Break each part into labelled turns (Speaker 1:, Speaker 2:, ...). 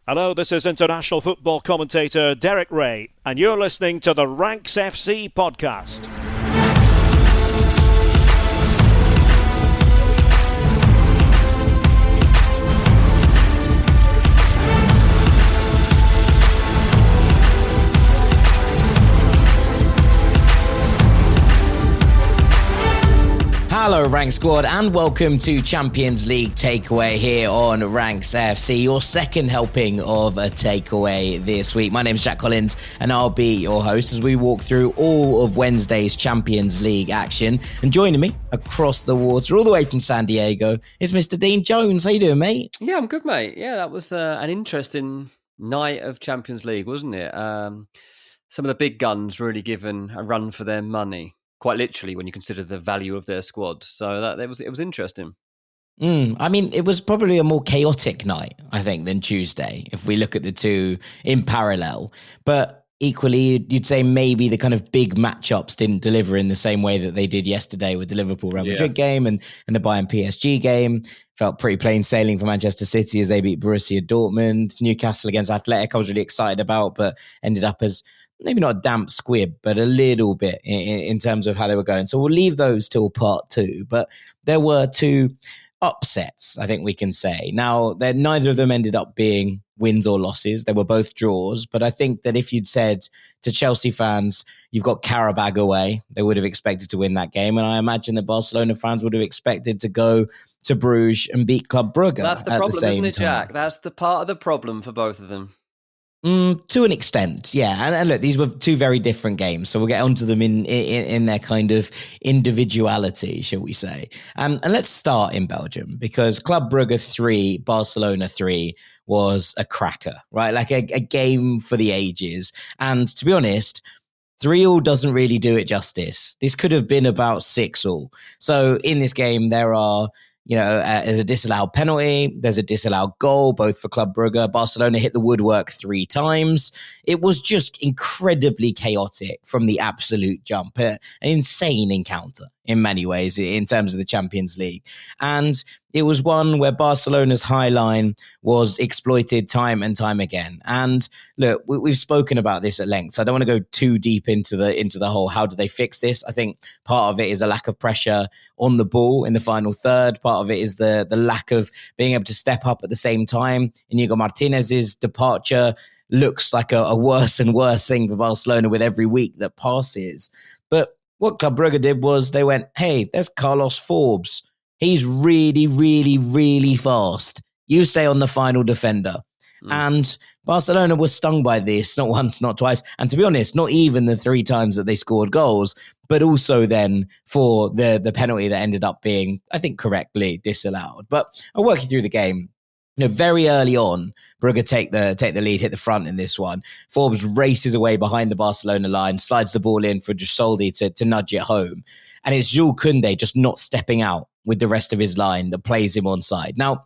Speaker 1: Hello, this is international football commentator Derek Ray, and you're listening to the Ranks FC podcast.
Speaker 2: Hello Rank Squad and welcome to Champions League Takeaway here on Ranks FC, your second helping of a takeaway this week. My name is Jack Collins and I'll be your host as we walk through all of Wednesday's Champions League action. And joining me across the water, all the way from San Diego, is Mr. Dean Jones. How you doing, mate?
Speaker 3: Yeah, I'm good, mate. Yeah, that was an interesting night of Champions League, wasn't it? Some of the big guns really given a run for their money. Quite literally, when you consider the value of their squads. So it was interesting.
Speaker 2: I mean, it was probably a more chaotic night, I think, than Tuesday, if we look at the two in parallel. But equally, you'd say maybe the kind of big matchups didn't deliver in the same way that they did yesterday with the Liverpool-Real Madrid game and the Bayern-PSG game. Felt pretty plain sailing for Manchester City as they beat Borussia Dortmund. Newcastle against Athletic, I was really excited about, but ended up as maybe not a damp squib, but a little bit in terms of how they were going. So we'll leave those till part two. But there were two upsets, I think we can say. Now, neither of them ended up being wins or losses. They were both draws. But I think that if you'd said to Chelsea fans, you've got Qarabag away, they would have expected to win that game. And I imagine that Barcelona fans would have expected to go to Bruges and beat Club Brugge
Speaker 3: That's the problem, isn't it, Jack? That's the part of the problem for both of them.
Speaker 2: To an extent, yeah. And look, these were two very different games, so we'll get onto them in their kind of individuality, shall we say. And let's start in Belgium, because Club Brugge 3, Barcelona 3 was a cracker, right? Like a game for the ages. And to be honest, 3-3 doesn't really do it justice. This could have been about 6-6. So in this game, there are... there's a disallowed penalty, there's a disallowed goal, both for Club Brugge. Barcelona hit the woodwork 3 times. It was just incredibly chaotic from the absolute jump. An insane encounter in many ways in terms of the Champions League. And it was one where Barcelona's high line was exploited time and time again. And look, we've spoken about this at length, so I don't want to go too deep into the whole how do they fix this. I think part of it is a lack of pressure on the ball in the final third. Part of it is the lack of being able to step up at the same time. Inigo Martinez's departure looks like a worse and worse thing for Barcelona with every week that passes. But what Club Brugge did was they went, hey, there's Carlos Forbes. He's really, really, really fast. You stay on the final defender. And Barcelona was stung by this, not once, not twice. And to be honest, not even the 3 times that they scored goals, but also then for the penalty that ended up being, I think, correctly disallowed. But I'll work you through the game. Very early on, Brugge take the lead, hit the front in this one. Forbes races away behind the Barcelona line, slides the ball in for Gisoldi to nudge it home. And it's Jules Koundé just not stepping out with the rest of his line that plays him onside. Now,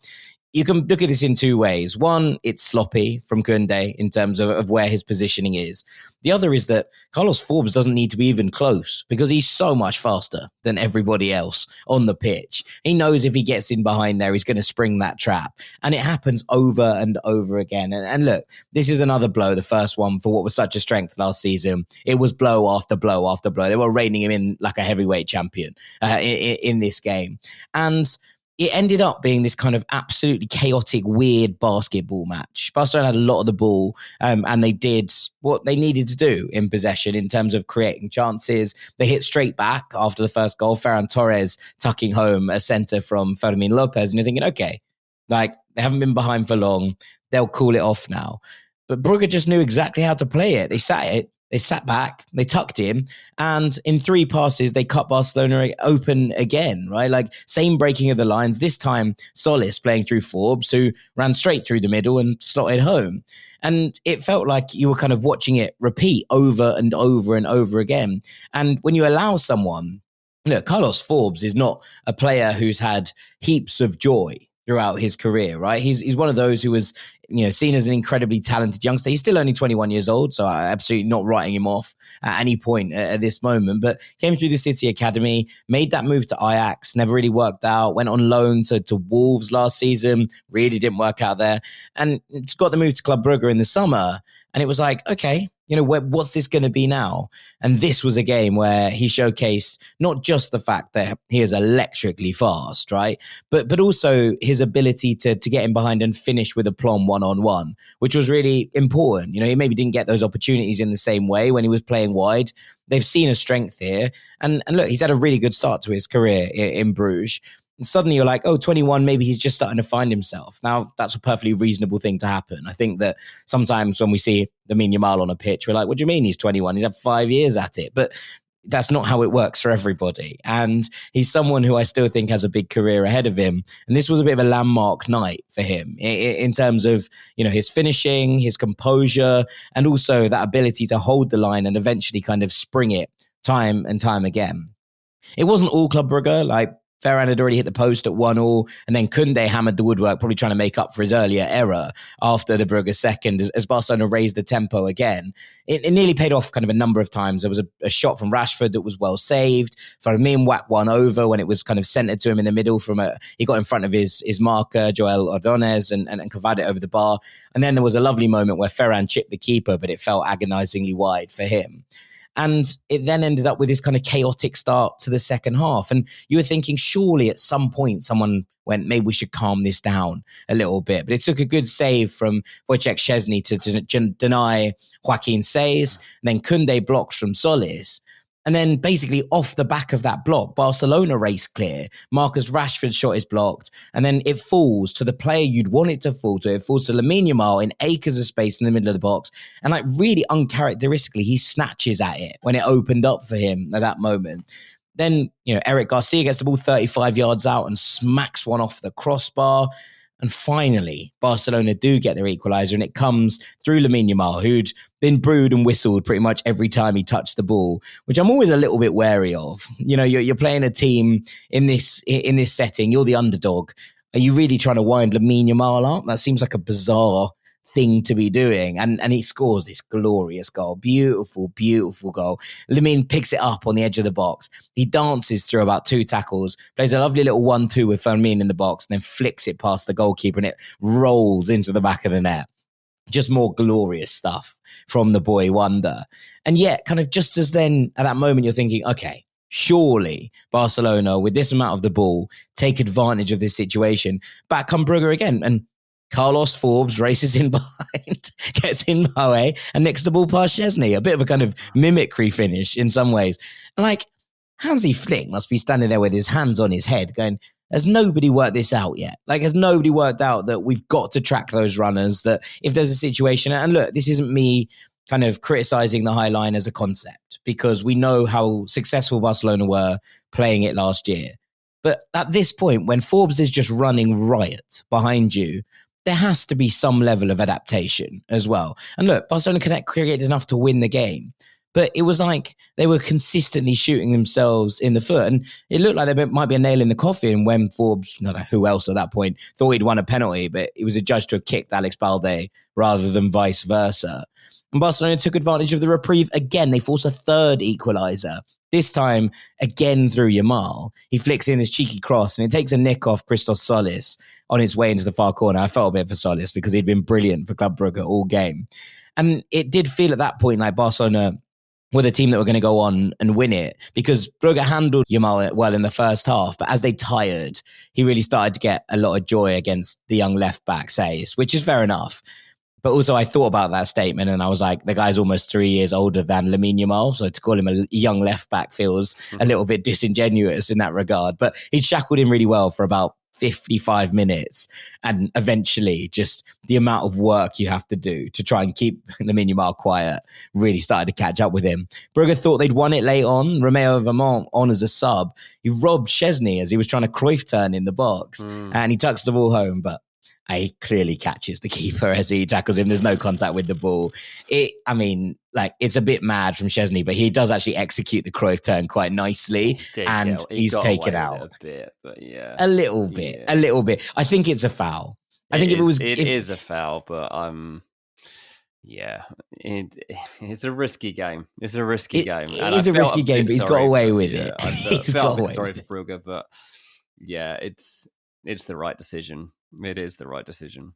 Speaker 2: you can look at this in 2 ways. One, it's sloppy from Koundé in terms of where his positioning is. The other is that Carlos Forbes doesn't need to be even close because he's so much faster than everybody else on the pitch. He knows if he gets in behind there, he's going to spring that trap. And it happens over and over again. And look, this is another blow, the first one for what was such a strength last season. It was blow after blow after blow. They were reining him in like a heavyweight champion in this game. And it ended up being this kind of absolutely chaotic, weird basketball match. Barcelona had a lot of the ball and they did what they needed to do in possession in terms of creating chances. They hit straight back after the first goal. Ferran Torres tucking home a centre from Fermin Lopez. And you're thinking, okay, like they haven't been behind for long. They'll cool it off now. But Brugge just knew exactly how to play it. They sat back, they tucked in, and in 3 passes, they cut Barcelona open again, right? Like, same breaking of the lines. This time, Solis playing through Forbes, who ran straight through the middle and slotted home. And it felt like you were kind of watching it repeat over and over and over again. And when you allow someone, look, Carlos Forbes is not a player who's had heaps of joy throughout his career, right? He's one of those who was, seen as an incredibly talented youngster. He's still only 21 years old, so I'm absolutely not writing him off at any point at this moment, but came through the City Academy, made that move to Ajax, never really worked out, went on loan to Wolves last season, really didn't work out there, and got the move to Club Brugge in the summer, and it was like, okay, what's this going to be now? And this was a game where he showcased not just the fact that he is electrically fast, right? But also his ability to get in behind and finish with aplomb one-on-one, which was really important. He maybe didn't get those opportunities in the same way when he was playing wide. They've seen a strength here. And look, he's had a really good start to his career in Bruges. And suddenly you're like, 21, maybe he's just starting to find himself. Now, that's a perfectly reasonable thing to happen. I think that sometimes when we see Lamine Yamal on a pitch, we're like, what do you mean he's 21? He's had 5 years at it. But that's not how it works for everybody. And he's someone who I still think has a big career ahead of him. And this was a bit of a landmark night for him in terms of, his finishing, his composure, and also that ability to hold the line and eventually kind of spring it time and time again. It wasn't all Club Brugge. Like, Ferran had already hit the post at 1-1, and then Koundé hammered the woodwork, probably trying to make up for his earlier error after the Brugge second, as Barcelona raised the tempo again. It nearly paid off kind of a number of times. There was a shot from Rashford that was well saved. Fermin whacked one over when it was kind of centered to him in the middle. He got in front of his marker, Joel Ordonez, and cavade it over the bar. And then there was a lovely moment where Ferran chipped the keeper, but it felt agonizingly wide for him. And it then ended up with this kind of chaotic start to the second half. And you were thinking, surely at some point someone went, maybe we should calm this down a little bit. But it took a good save from Wojciech Szczesny to deny Joaquin Sayes. And then Koundé blocked from Solis. And then basically off the back of that block, Barcelona race clear. Marcus Rashford's shot is blocked. And then it falls to the player you'd want it to fall to. It falls to Lamine Yamal in acres of space in the middle of the box. And like really uncharacteristically, he snatches at it when it opened up for him at that moment. Then, Eric Garcia gets the ball 35 yards out and smacks one off the crossbar. And finally, Barcelona do get their equaliser, and it comes through Lamine Yamal, who'd been brewed and whistled pretty much every time he touched the ball, which I'm always a little bit wary of. You're playing a team in this setting. You're the underdog. Are you really trying to wind Lamine Yamal up? That seems like a bizarre thing to be doing. And he scores this glorious goal. Beautiful, beautiful goal. Lamine picks it up on the edge of the box. He dances through about 2 tackles, plays a lovely little 1-2 with Fermin in the box, and then flicks it past the goalkeeper, and it rolls into the back of the net. Just more glorious stuff from the boy wonder. And yet, kind of just as then, at that moment, you're thinking, okay, surely Barcelona, with this amount of the ball, take advantage of this situation. Back come Brugge again, and Carlos Forbes races in behind, gets in my way, and nicks the ball past Szczesny. A bit of a kind of mimicry finish in some ways. And like, Hansi Flick must be standing there with his hands on his head going, has nobody worked this out yet? Like, has nobody worked out that we've got to track those runners, that if there's a situation, and look, this isn't me kind of criticizing the high line as a concept, because we know how successful Barcelona were playing it last year. But at this point, when Forbes is just running riot behind you, there has to be some level of adaptation as well. And look, Barcelona couldn't create enough to win the game. But it was like they were consistently shooting themselves in the foot. And it looked like there might be a nail in the coffin when Forbes, I don't know who else at that point, thought he'd won a penalty, but it was adjudged to have kicked Alex Balde rather than vice versa. And Barcelona took advantage of the reprieve again. They forced a third equaliser. This time, again through Yamal. He flicks in this cheeky cross, and it takes a nick off Christos Solis on his way into the far corner. I felt a bit for Solis because he'd been brilliant for Club Brugge all game. And it did feel at that point like Barcelona were the team that were going to go on and win it, because Brugge handled Yamal well in the first half, but as they tired, he really started to get a lot of joy against the young left-back, Sayes, which is fair enough. But also I thought about that statement and I was like, the guy's almost 3 years older than Lamine Yamal, so to call him a young left-back feels a little bit disingenuous in that regard. But he'd shackled him really well for about 55 minutes, and eventually just the amount of work you have to do to try and keep Lamine Yamal quiet really started to catch up with him. Brugge thought they'd won it late on. Romeo Vermont on as a sub. He robbed Szczesny as he was trying to Cruyff turn in the box, and he tucks the ball home, but He clearly catches the keeper as he tackles him. There's no contact with the ball. It's a bit mad from Szczesny, but he does actually execute the Cruyff turn quite nicely, and he's taken out
Speaker 3: a bit, but yeah,
Speaker 2: a little bit. I think it's a foul.
Speaker 3: It is a foul, but it's a risky game. It's a risky game.
Speaker 2: It is a risky game, but he's got away with it.
Speaker 3: I felt a bit sorry for Brugge, but yeah, it's the right decision. It is the right decision.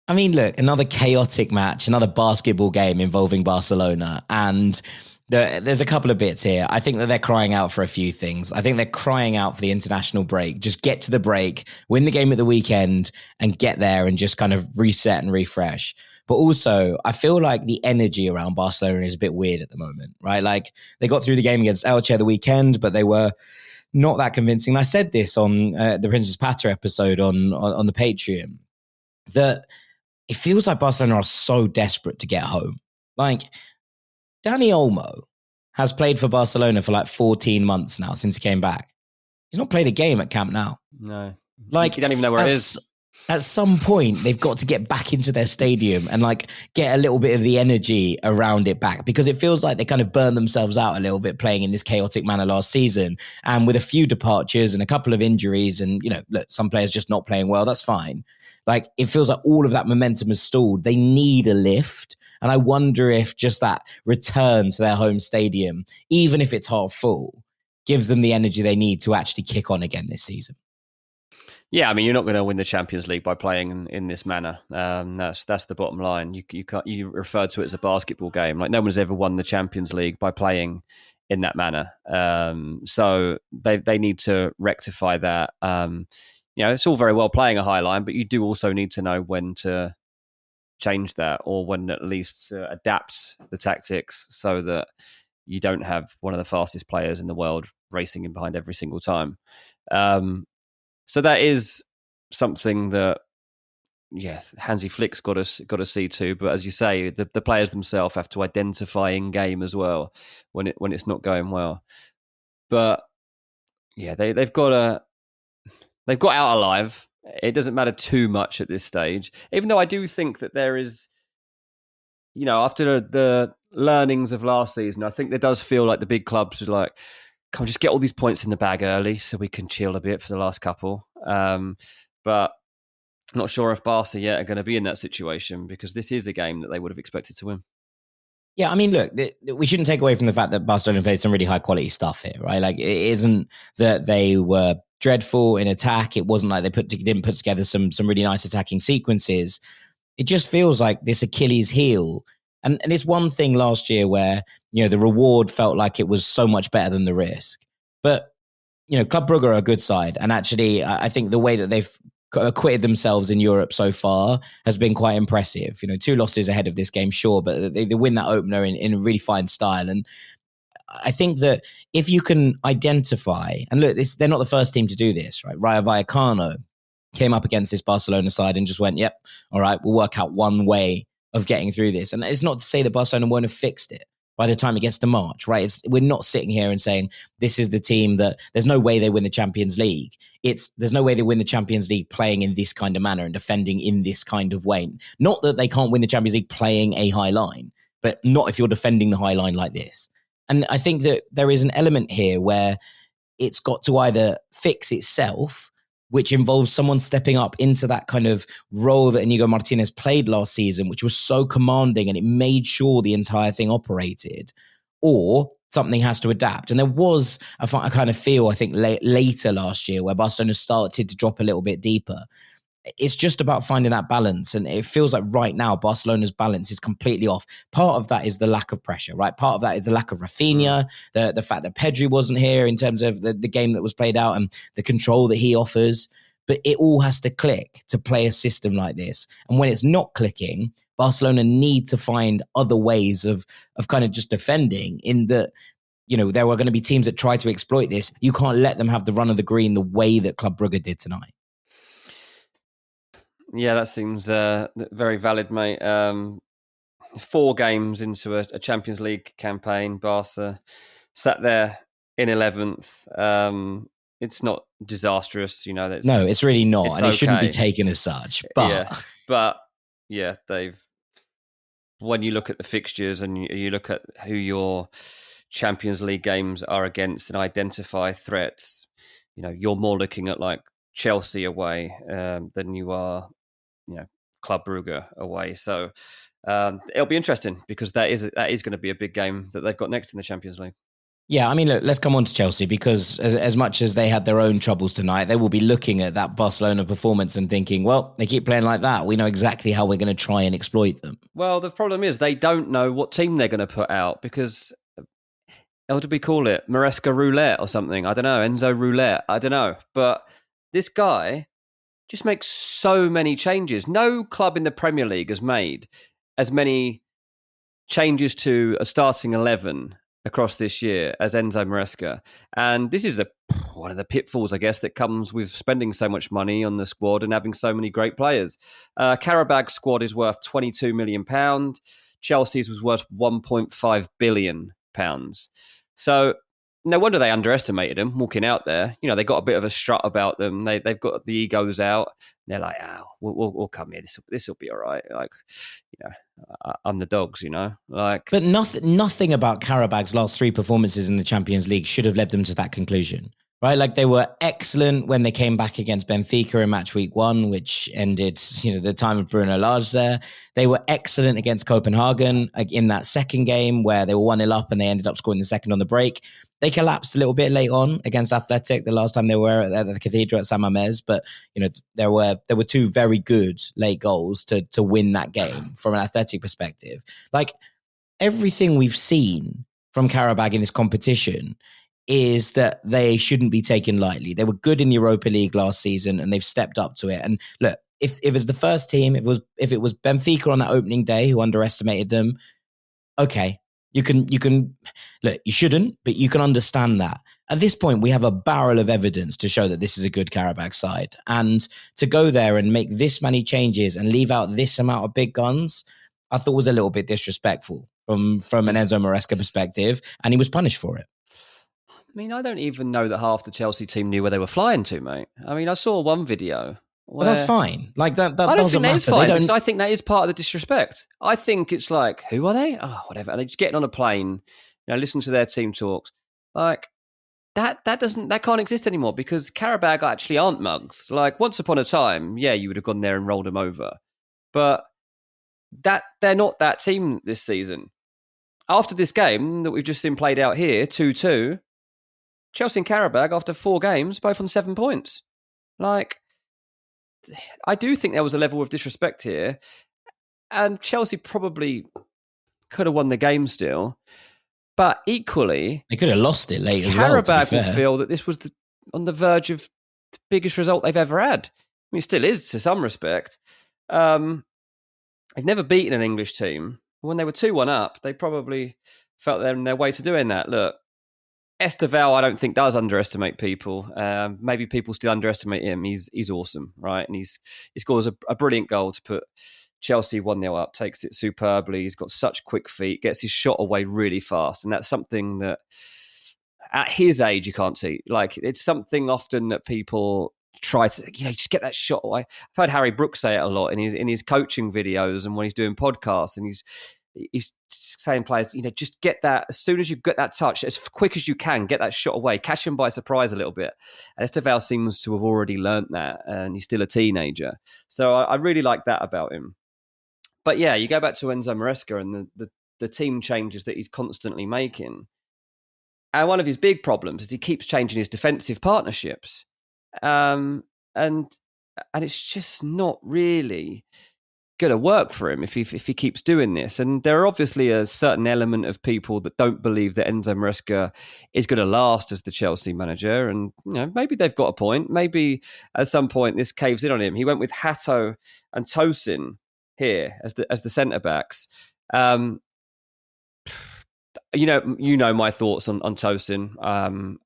Speaker 2: I mean, look, another chaotic match, another basketball game involving Barcelona, and there's a couple of bits here. I think that they're crying out for a few things. I think they're crying out for the international break. Just get to the break, win the game at the weekend, and get there and just kind of reset and refresh. But also, I feel like the energy around Barcelona is a bit weird at the moment, right? Like, they got through the game against Elche the weekend, but they were not that convincing. I said this on the Princess Patter episode on the Patreon, that it feels like Barcelona are so desperate to get home. Like, Dani Olmo has played for Barcelona for like 14 months now since he came back. He's not played a game at Camp Nou.
Speaker 3: No.
Speaker 2: Like,
Speaker 3: you don't even know where it is.
Speaker 2: At some point, they've got to get back into their stadium and like get a little bit of the energy around it back, because it feels like they kind of burned themselves out a little bit playing in this chaotic manner last season. And with a few departures and a couple of injuries and, look, some players just not playing well, that's fine. Like, it feels like all of that momentum has stalled. They need a lift. And I wonder if just that return to their home stadium, even if it's half full, gives them the energy they need to actually kick on again this season.
Speaker 3: Yeah, I mean, you're not going to win the Champions League by playing in this manner. That's the bottom line. You referred to it as a basketball game. Like, no one's ever won the Champions League by playing in that manner. So they need to rectify that. It's all very well playing a high line, but you do also need to know when to change that, or when at least adapt the tactics so that you don't have one of the fastest players in the world racing in behind every single time. So that is something that, yes, Hansi Flick's got to see too. But as you say, the players themselves have to identify in game as well when it's not going well. But yeah, they've got out alive. It doesn't matter too much at this stage, even though I do think that there is, after the learnings of last season, I think there does feel like the big clubs are like, can we just get all these points in the bag early so we can chill a bit for the last couple? But I'm not sure if Barca yet are going to be in that situation, because this is a game that they would have expected to win.
Speaker 2: Yeah, I mean, look, we shouldn't take away from the fact that Barcelona played some really high quality stuff here, right? Like, it isn't that they were dreadful in attack. It wasn't like they didn't put together some really nice attacking sequences. It just feels like this Achilles heel. And it's one thing last year where, the reward felt like it was so much better than the risk. But, Club Brugge are a good side. And actually, I think the way that they've acquitted themselves in Europe so far has been quite impressive. 2 losses ahead of this game, sure, but they win that opener in really fine style. And I think that if you can identify, and look, they're not the first team to do this, right? Rayo Vallecano came up against this Barcelona side and just went, yep, all right, we'll work out one way of getting through this. And it's not to say that Barcelona won't have fixed it by the time it gets to March, right? We're not sitting here and saying this is the team that there's no way they win the Champions League. There's no way they win the Champions League playing in this kind of manner and defending in this kind of way. Not that they can't win the Champions League playing a high line, but not if you're defending the high line like this. And I think that there is an element here where it's got to either fix itself, which involves someone stepping up into that kind of role that Inigo Martinez played last season, which was so commanding and it made sure the entire thing operated, or something has to adapt. And there was a kind of feel, I think, later last year where Barcelona started to drop a little bit deeper. It's just about finding that balance. And it feels like right now, Barcelona's balance is completely off. Part of that is the lack of pressure, right? Part of that is the lack of Rafinha, the fact that Pedri wasn't here in terms of the game that was played out and the control that he offers. But it all has to click to play a system like this. And when it's not clicking, Barcelona need to find other ways of kind of just defending, in that, there are going to be teams that try to exploit this. You can't let them have the run of the green the way that Club Brugge did tonight.
Speaker 3: Yeah, that seems very valid, mate. 4 games into a Champions League campaign, Barca sat there in 11th. It's not disastrous, That's,
Speaker 2: No, it's really not,
Speaker 3: it's
Speaker 2: and it shouldn't be
Speaker 3: okay.
Speaker 2: taken as such.
Speaker 3: But when you look at the fixtures and you look at who your Champions League games are against and identify threats, you're more looking at like Chelsea away than you are, Club Brugge away. So it'll be interesting because that is going to be a big game that they've got next in the Champions League.
Speaker 2: Yeah, I mean, look, let's come on to Chelsea because as much as they had their own troubles tonight, they will be looking at that Barcelona performance and thinking, well, they keep playing like that. We know exactly how we're going to try and exploit them.
Speaker 3: Well, the problem is they don't know what team they're going to put out because, what do we call it? Maresca roulette or something? I don't know. Enzo roulette. I don't know. But this guy just makes so many changes. No club in the Premier League has made as many changes to a starting 11 across this year as Enzo Maresca. And this is one of the pitfalls, I guess, that comes with spending so much money on the squad and having so many great players. Qarabag's squad is worth £22 million. Chelsea's was worth £1.5 billion. So no wonder they underestimated him walking out there. They got a bit of a strut about them. They've got the egos out. They're like, we'll come here. This will be all right. Like, I'm the dogs, like.
Speaker 2: But nothing about Qarabag's last three performances in the Champions League should have led them to that conclusion, right? Like they were excellent when they came back against Benfica in match week 1, which ended, the time of Bruno Lage there. They were excellent against Copenhagen in that second game where they were 1-0 up and they ended up scoring the second on the break. They collapsed a little bit late on against Athletic the last time they were at the Cathedral at San Mamés, but there were two very good late goals to win that game from an Athletic perspective. Like everything we've seen from Qarabag in this competition is that they shouldn't be taken lightly. They were good in the Europa League last season and they've stepped up to it. And look, if it was the first team, if it was Benfica on that opening day who underestimated them, okay. You can look, you shouldn't, but you can understand that. At this point, we have a barrel of evidence to show that this is a good Qarabag side. And to go there and make this many changes and leave out this amount of big guns, I thought was a little bit disrespectful from an Enzo Maresca perspective, and he was punished for it.
Speaker 3: I mean, I don't even know that half the Chelsea team knew where they were flying to, mate. I mean, I saw one video.
Speaker 2: But that's fine. Like that
Speaker 3: I don't
Speaker 2: doesn't
Speaker 3: think that
Speaker 2: matter.
Speaker 3: is fine because I think that is part of the disrespect. I think it's like, who are they? Oh, whatever. And they're just getting on a plane, listen to their team talks. Like that can't exist anymore because Qarabag actually aren't mugs. Like once upon a time, yeah, you would have gone there and rolled them over. But they're not that team this season. After this game that we've just seen played out here, 2-2, Chelsea and Qarabag after 4 games, both on 7 points. Like, I do think there was a level of disrespect here, and Chelsea probably could have won the game still, but equally,
Speaker 2: they could have lost it late as well.
Speaker 3: Qarabag will feel that this was on the verge of the biggest result they've ever had. I mean, it still is to some respect. They've never beaten an English team. When they were 2-1 up, they probably felt they're on their way to doing that. Look, Esteval, I don't think does underestimate people. Maybe people still underestimate him. He's awesome, right? And he scores a brilliant goal to put Chelsea 1-0 up, takes it superbly. He's got such quick feet, gets his shot away really fast. And that's something that at his age you can't see. Like it's something often that people try to, just get that shot away. I've heard Harry Brooks say it a lot in his coaching videos and when he's doing podcasts, and he's saying players, just get that as soon as you get that touch, as quick as you can, get that shot away, catch him by surprise a little bit. And Esteval seems to have already learnt that, and he's still a teenager. So I really like that about him. But yeah, you go back to Enzo Maresca and the team changes that he's constantly making. And one of his big problems is he keeps changing his defensive partnerships. And it's just not really going to work for him if he keeps doing this. And there are obviously a certain element of people that don't believe that Enzo Maresca is going to last as the Chelsea manager. And maybe they've got a point. Maybe at some point this caves in on him. He went with Hato and Tosin here as the centre backs. My thoughts on Tosin.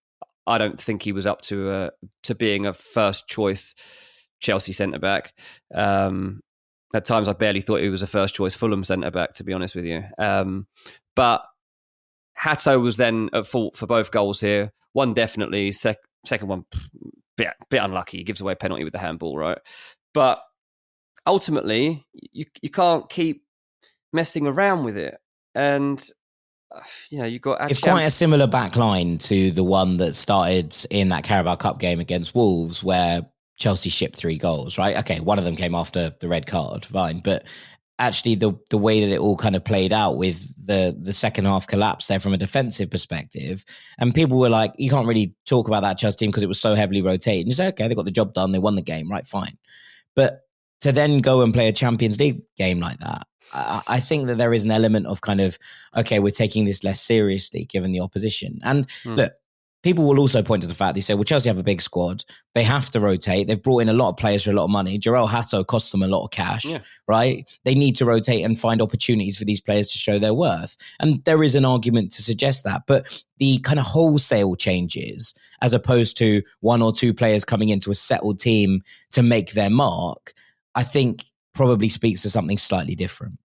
Speaker 3: I don't think he was up to being a first choice Chelsea centre back. At times, I barely thought he was a first choice Fulham centre back, to be honest with you. But Hato was then at fault for both goals here. One definitely, Second one, bit unlucky. He gives away a penalty with the handball, right? But ultimately, you can't keep messing around with it. And, you've got...
Speaker 2: It's quite a similar back line to the one that started in that Qarabag Cup game against Wolves, where Chelsea shipped 3 goals, right? Okay, one of them came after the red card, fine. But actually, the way that it all kind of played out with the second half collapse there from a defensive perspective, and people were like, you can't really talk about that Chelsea team because it was so heavily rotated. And you say, okay, they got the job done, they won the game, right, fine. But to then go and play a Champions League game like that, I think that there is an element of kind of, okay, we're taking this less seriously given the opposition. And look, people will also point to the fact they say, well, Chelsea have a big squad. They have to rotate. They've brought in a lot of players for a lot of money. Jarell Hato cost them a lot of cash, right? They need to rotate and find opportunities for these players to show their worth. And there is an argument to suggest that. But the kind of wholesale changes, as opposed to 1 or 2 players coming into a settled team to make their mark, I think probably speaks to something slightly different.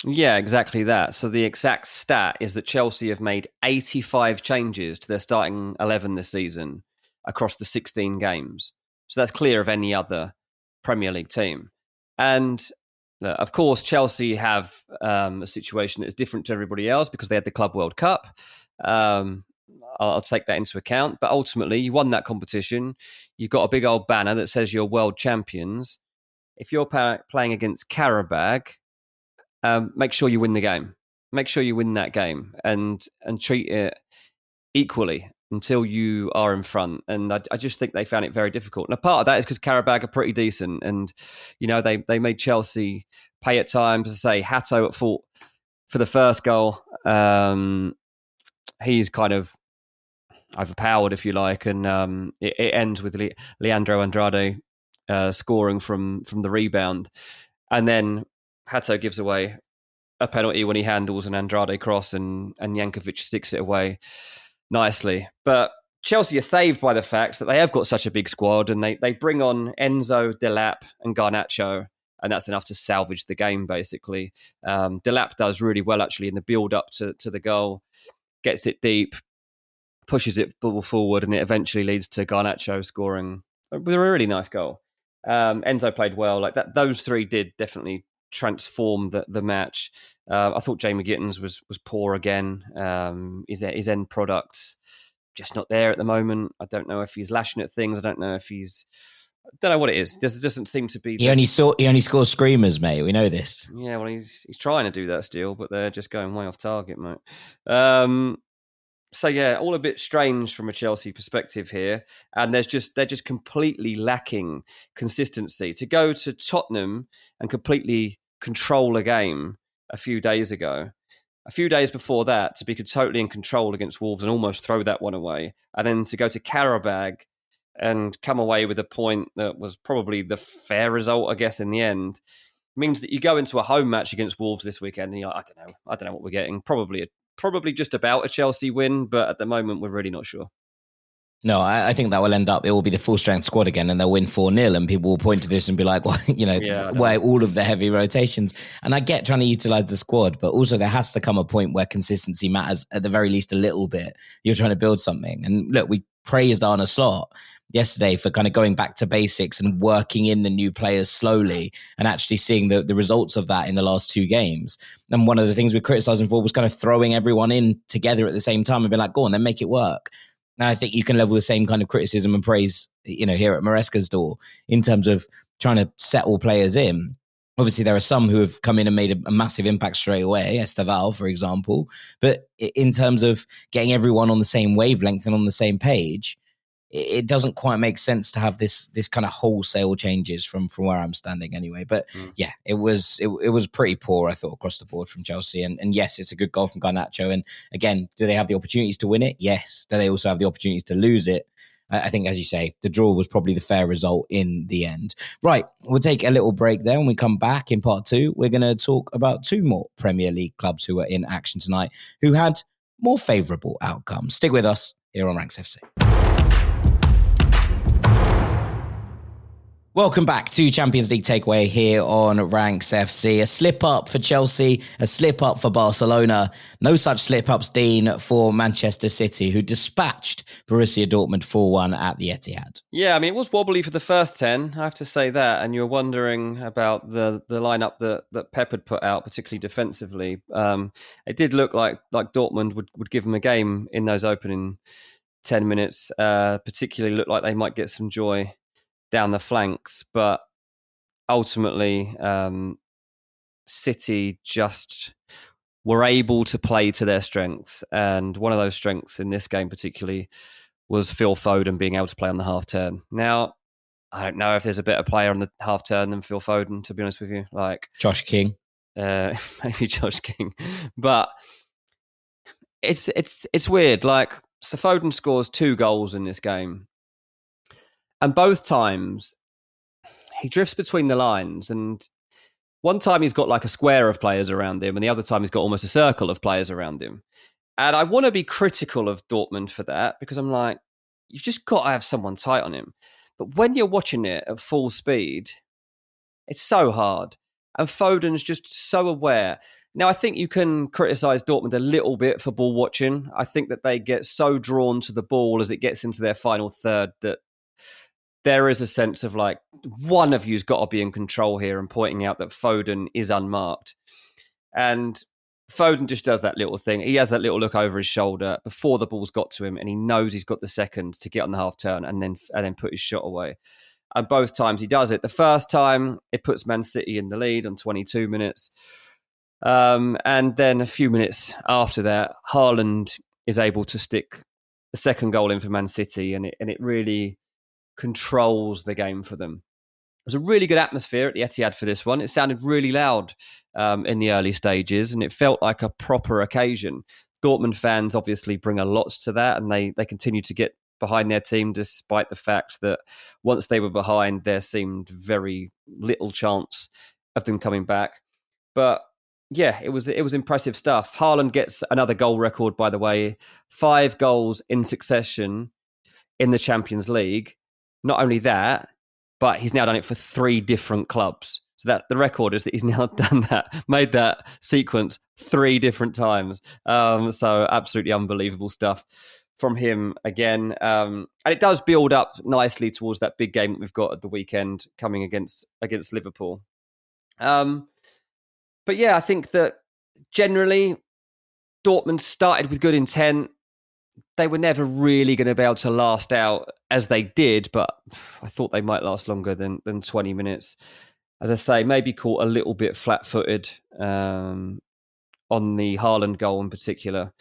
Speaker 3: Yeah, exactly that. So the exact stat is that Chelsea have made 85 changes to their starting 11 this season across the 16 games. So that's clear of any other Premier League team. And of course, Chelsea have a situation that is different to everybody else because they had the Club World Cup. I'll take that into account. But ultimately, you won that competition. You've got a big old banner that says you're world champions. If you're playing against Qarabag, make sure you win the game. Make sure you win that game and treat it equally until you are in front. And I just think they found it very difficult. And a part of that is because Qarabag are pretty decent. And, they made Chelsea pay at times. As I say, Hato at fault for the first goal. He's kind of overpowered, if you like. And it ends with Leandro Andrade scoring from the rebound. And then Hato gives away a penalty when he handles an Andrade cross and Jankovic sticks it away nicely. But Chelsea are saved by the fact that they have got such a big squad and they bring on Enzo, Delap and Garnacho, and that's enough to salvage the game, basically. Delap does really well, actually, in the build-up to the goal, gets it deep, pushes it ball forward, and it eventually leads to Garnacho scoring with a really nice goal. Enzo played well. Like that, those 3 did definitely transform the match. I thought Jamie Gittins was poor again. His end product's just not there at the moment. I don't know if he's lashing at things. I don't know what it is. There doesn't seem to be. He only
Speaker 2: scores screamers, mate. We know this.
Speaker 3: Yeah, well, he's trying to do that still, but they're just going way off target, mate. So yeah, all a bit strange from a Chelsea perspective here, and they're just completely lacking consistency. To go to Tottenham and completely control a game a few days ago, a few days before that, to be totally in control against Wolves and almost throw that one away, and then to go to Qarabag and come away with a point that was probably the fair result, I guess, in the end, means that you go into a home match against Wolves this weekend and you're like, I don't know what we're getting. Probably just about a Chelsea win, but at the moment, we're really not sure.
Speaker 2: No, I think that will end up, it will be the full strength squad again and they'll win 4-0 and people will point to this and be like, well, why all of the heavy rotations? And I get trying to utilize the squad, but also there has to come a point where consistency matters at the very least a little bit. You're trying to build something. And look, we praised Arne Slot yesterday for kind of going back to basics and working in the new players slowly and actually seeing the results of that in the last 2 games. And one of the things we criticized him for was kind of throwing everyone in together at the same time and being like, go on, then make it work. Now, I think you can level the same kind of criticism and praise, here at Maresca's door in terms of trying to settle players in. Obviously, there are some who have come in and made a massive impact straight away, Esteval, for example. But in terms of getting everyone on the same wavelength and on the same page, it doesn't quite make sense to have this kind of wholesale changes from where I'm standing anyway. But yeah, it was pretty poor, I thought, across the board from Chelsea. And yes, it's a good goal from Garnacho. And again, do they have the opportunities to win it? Yes. Do they also have the opportunities to lose it? I think, as you say, the draw was probably the fair result in the end. Right, we'll take a little break there. When we come back in part 2, we're going to talk about 2 more Premier League clubs who were in action tonight, who had more favourable outcomes. Stick with us here on Ranks FC. Welcome back to Champions League Takeaway here on Ranks FC. A slip-up for Chelsea, a slip-up for Barcelona. No such slip-ups, Dean, for Manchester City, who dispatched Borussia Dortmund 4-1 at the Etihad.
Speaker 3: Yeah, I mean, it was wobbly for the first 10, I have to say that. And you're wondering about the lineup that Pep had put out, particularly defensively. It did look like Dortmund would give them a game in those opening 10 minutes, particularly looked like they might get some joy down the flanks, but ultimately City just were able to play to their strengths, and one of those strengths in this game particularly was Phil Foden being able to play on the half turn. Now, I don't know if there's a better player on the half turn than Phil Foden, to be honest with you. Like
Speaker 2: Josh King.
Speaker 3: Maybe Josh King. But it's weird. Like, so Foden scores 2 goals in this game, and both times he drifts between the lines, and one time he's got like a square of players around him, and the other time he's got almost a circle of players around him. And I want to be critical of Dortmund for that, because I'm like, you've just got to have someone tight on him. But when you're watching it at full speed, it's so hard. And Foden's just so aware. Now, I think you can criticise Dortmund a little bit for ball watching. I think that they get so drawn to the ball as it gets into their final third that there is a sense of like, one of you's got to be in control here, and pointing out that Foden is unmarked. And Foden just does that little thing. He has that little look over his shoulder before the ball's got to him, and he knows he's got the second to get on the half turn and then put his shot away. And both times he does it. The first time, it puts Man City in the lead on 22 minutes. And then a few minutes after that, Haaland is able to stick the second goal in for Man City, and it really controls the game for them. It was a really good atmosphere at the Etihad for this one. It sounded really loud in the early stages, and it felt like a proper occasion. Dortmund fans obviously bring a lot to that, and they continue to get behind their team, despite the fact that once they were behind, there seemed very little chance of them coming back. But yeah, it was impressive stuff. Haaland gets another goal record, by the way, 5 goals in succession in the Champions League. Not only that, but he's now done it for 3 different clubs. So that the record is that he's now done that, made that sequence 3 different times. So absolutely unbelievable stuff from him again. And it does build up nicely towards that big game that we've got at the weekend coming against Liverpool. But yeah, I think that generally Dortmund started with good intent. They were never really going to be able to last out as they did, but I thought they might last longer than 20 minutes. As I say, maybe caught a little bit flat-footed on the Haaland goal in particular.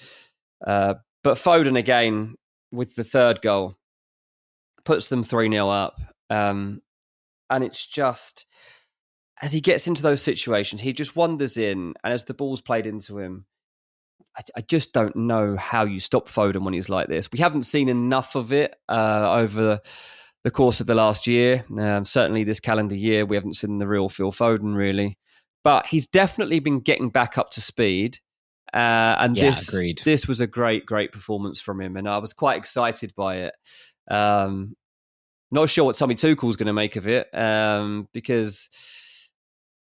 Speaker 3: But Foden, again, with the third goal, puts them 3-0 up. And it's just, as he gets into those situations, he just wanders in, and as the ball's played into him, I just don't know how you stop Foden when he's like this. We haven't seen enough of it over the course of the last year. Certainly this calendar year, we haven't seen the real Phil Foden, really. But he's definitely been getting back up to speed. And this was a great performance from him. And I was quite excited by it. Not sure what Tommy Tuchel's going to make of it, because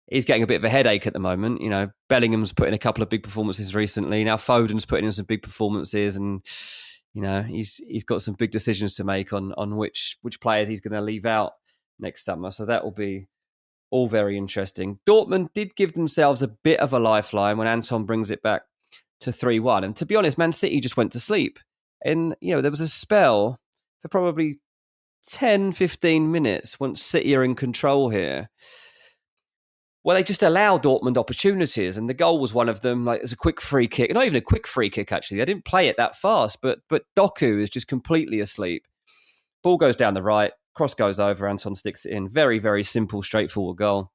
Speaker 3: he's getting a bit of a headache at the moment. You know, Bellingham's put in a couple of big performances recently. Now Foden's putting in some big performances, and you know he's got some big decisions to make on which players he's going to leave out next summer. So that will be all very interesting. Dortmund did give themselves a bit of a lifeline when Anton brings it back to 3-1. And to be honest, Man City just went to sleep. And you know there was a spell for probably 10-15 minutes once City are in control here, well, they just allow Dortmund opportunities, and the goal was one of them. Like, it's a quick free kick, not even a quick free kick actually. They didn't play it that fast, but Doku is just completely asleep. Ball goes down the right, cross goes over, Anton sticks it in. Very, very simple, straightforward goal.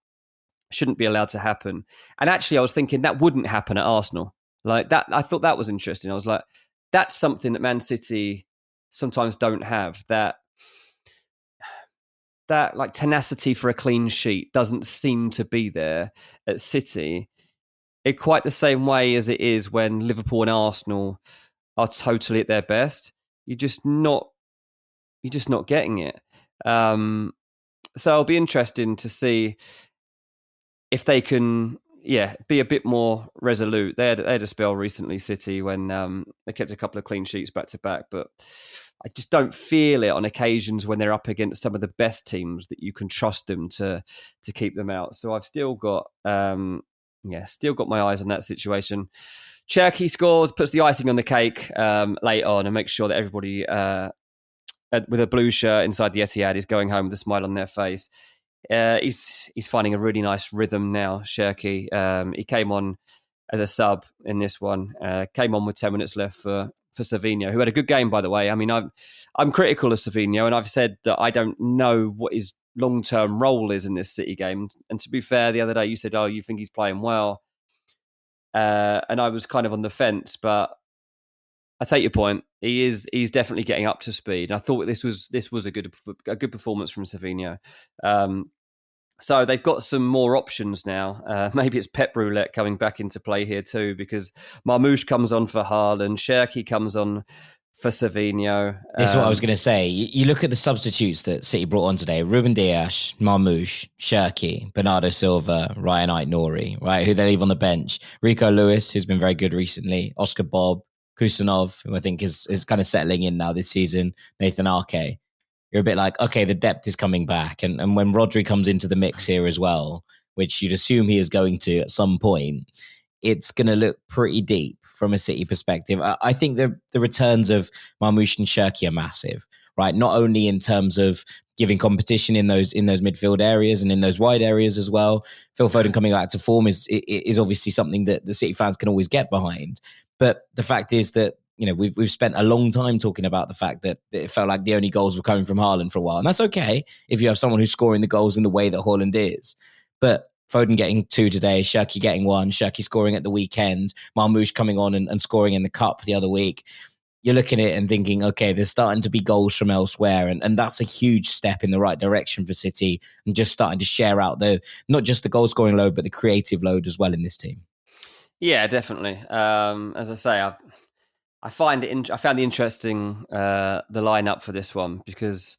Speaker 3: Shouldn't be allowed to happen. And actually, I was thinking that wouldn't happen at Arsenal. Like that, I thought that was interesting. I was like, that's something that Man City sometimes don't have. That like tenacity for a clean sheet doesn't seem to be there at City in quite the same way as it is when Liverpool and Arsenal are totally at their best. You're just not getting it. So it'll be interesting to see if they can, be a bit more resolute. They had a spell recently, City, when they kept a couple of clean sheets back to back, but I just don't feel it on occasions when they're up against some of the best teams that you can trust them to keep them out. So I've still got my eyes on that situation. Cherky scores, puts the icing on the cake late on, and makes sure that everybody with a blue shirt inside the Etihad is going home with a smile on their face. He's finding a really nice rhythm now, Cherky. He came on as a sub in this one. Came on with 10 minutes left for Savinho, who had a good game, by the way. I mean, I'm critical of Savinho, and I've said that I don't know what his long-term role is in this City game. And to be fair, the other day you said, "Oh, you think he's playing well," and I was kind of on the fence, but I take your point. He's definitely getting up to speed. I thought this was a good performance from Savinho. So they've got some more options now. Maybe it's Pep Roulette coming back into play here too, because Marmoush comes on for Haaland, Cherky comes on for Savinho.
Speaker 2: This is what I was going to say. You look at the substitutes that City brought on today: Ruben Dias, Marmoush, Cherky, Bernardo Silva, Ryan Aït-Nouri, right? Who they leave on the bench. Rico Lewis, who's been very good recently. Oscar Bob, Kusanov, who I think is kind of settling in now this season. Nathan Ake. You're a bit like, okay, the depth is coming back. And when Rodri comes into the mix here as well, which you'd assume he is going to at some point, it's going to look pretty deep from a City perspective. I think the returns of Marmoush and Cherky are massive, right? Not only in terms of giving competition in those midfield areas and in those wide areas as well. Phil Foden coming back to form is obviously something that the City fans can always get behind. But the fact is that, you know, we've spent a long time talking about the fact that it felt like the only goals were coming from Haaland for a while. And that's okay if you have someone who's scoring the goals in the way that Haaland is. But Foden getting 2 today, Cherky getting 1, Cherky scoring at the weekend, Marmoush coming on and scoring in the cup the other week. You're looking at it and thinking, okay, there's starting to be goals from elsewhere. And that's a huge step in the right direction for City, and just starting to share out not just the goal scoring load, but the creative load as well in this team.
Speaker 3: Yeah, definitely. As I say, I found the interesting the lineup for this one, because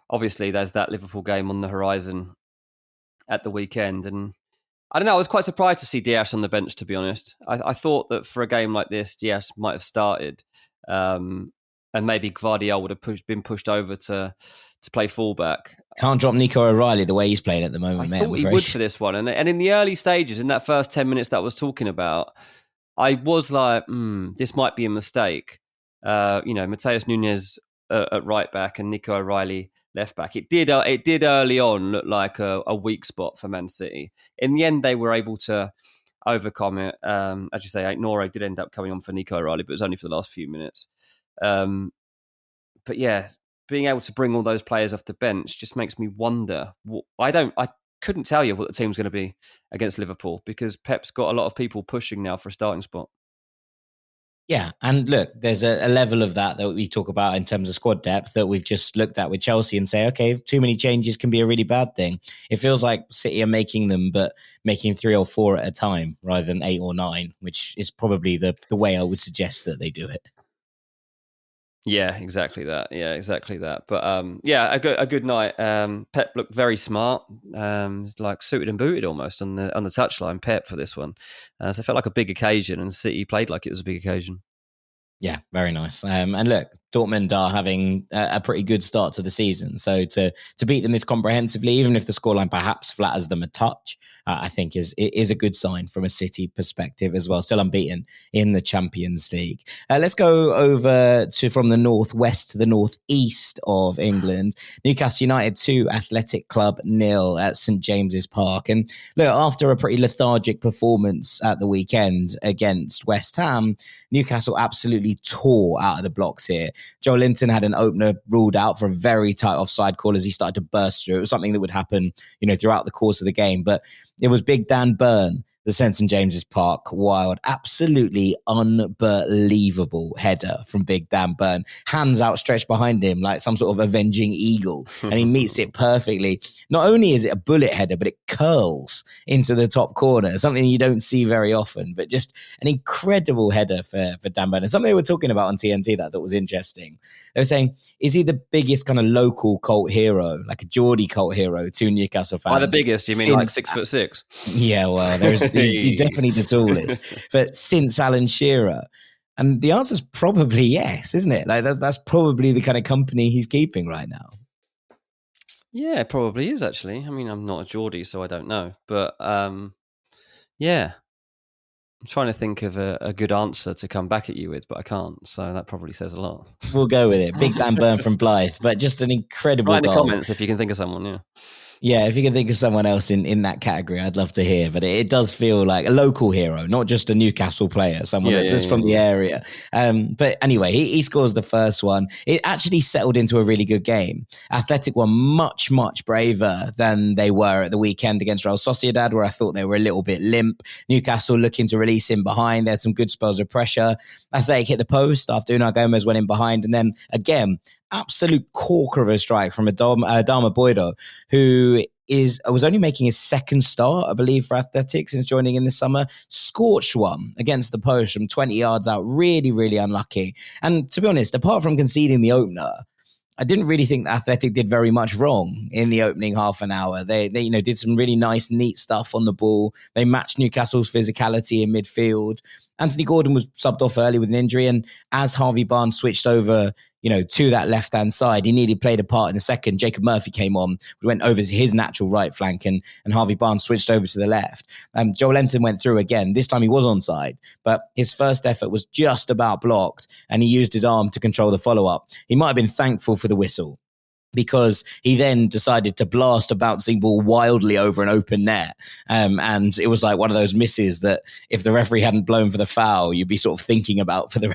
Speaker 3: obviously there's that Liverpool game on the horizon at the weekend, and I don't know, I was quite surprised to see Dias on the bench, to be honest. I thought that for a game like this, Dias might have started, and maybe Gvardiol would have been pushed over to play fullback.
Speaker 2: Can't drop Nico O'Reilly the way he's playing at the moment,
Speaker 3: I thought he would for this one, and in the early stages, in that first 10 minutes that I was talking about, I was like, this might be a mistake. Mateus Nunes at right back and Nico O'Reilly left back. It did early on look like a weak spot for Man City. In the end, they were able to overcome it. As you say, Aït-Nouri did end up coming on for Nico O'Reilly, but it was only for the last few minutes. But yeah, being able to bring all those players off the bench just makes me wonder. I couldn't tell you what the team's going to be against Liverpool, because Pep's got a lot of people pushing now for a starting spot.
Speaker 2: Yeah, and look, there's a level of that we talk about in terms of squad depth that we've just looked at with Chelsea and say, okay, too many changes can be a really bad thing. It feels like City are making them, but making 3 or 4 at a time rather than 8 or 9, which is probably the way I would suggest that they do it.
Speaker 3: Yeah, exactly that. But a good night. Pep looked very smart, like suited and booted almost on the touchline. Pep for this one, so it felt like a big occasion, and City played like it was a big occasion.
Speaker 2: Yeah, very nice. And look, Dortmund are having a pretty good start to the season. So to beat them this comprehensively, even if the scoreline perhaps flatters them a touch, I think is a good sign from a City perspective as well. Still unbeaten in the Champions League. Let's go over from the northwest to the northeast of England. Newcastle United 2, Athletic Club 0 at St James's Park. And look, after a pretty lethargic performance at the weekend against West Ham, Newcastle absolutely tore out of the blocks here. Joe Linton had an opener ruled out for a very tight offside call as he started to burst through. It was something that would happen, throughout the course of the game. But it was Big Dan Burn the St James's Park wild. Absolutely unbelievable header from Big Dan Burn. Hands outstretched behind him like some sort of avenging eagle. And he meets it perfectly. Not only is it a bullet header, but it curls into the top corner. Something you don't see very often, but just an incredible header for Dan Burn. And something they were talking about on TNT that I thought was interesting. They were saying, is he the biggest kind of local cult hero, like a Geordie cult hero to Newcastle fans?
Speaker 3: By the biggest, you mean like 6'6"?
Speaker 2: Yeah, well, he's definitely the tallest. But since Alan Shearer, and the answer's probably yes, isn't it? Like that's probably the kind of company he's keeping right now.
Speaker 3: Yeah, it probably is actually. I mean, I'm not a Geordie, so I don't know. But yeah, I'm trying to think of a good answer to come back at you with, but I can't. So that probably says a lot.
Speaker 2: We'll go with it. Big Dan Burn from Blythe, but just an incredible
Speaker 3: Write in the
Speaker 2: goal.
Speaker 3: comments if you can think of someone, yeah.
Speaker 2: Yeah, if you can think of someone else in that category, I'd love to hear. But it does feel like a local hero, not just a Newcastle player, someone that's from the area. But anyway, he scores the first one. It actually settled into a really good game. Athletic were much, much braver than they were at the weekend against Real Sociedad, where I thought they were a little bit limp. Newcastle looking to release him behind. They had some good spells of pressure. Athletic hit the post after Unai Gomez went in behind. And then again, absolute corker of a strike from Adama Boydo, who was only making his second start, I believe, for Athletic since joining in the summer. Scorched one against the post from 20 yards out. Really, really unlucky. And to be honest, apart from conceding the opener, I didn't really think that Athletic did very much wrong in the opening half an hour. They did some really nice, neat stuff on the ball. They matched Newcastle's physicality in midfield. Anthony Gordon was subbed off early with an injury, and as Harvey Barnes switched over, to that left-hand side, he nearly played a part in the second. Jacob Murphy came on, went over to his natural right flank, and Harvey Barnes switched over to the left. Joel Lenton went through again. This time he was onside, but his first effort was just about blocked, and he used his arm to control the follow-up. He might have been thankful for the whistle, because he then decided to blast a bouncing ball wildly over an open net. And it was like one of those misses that if the referee hadn't blown for the foul, you'd be sort of thinking about for the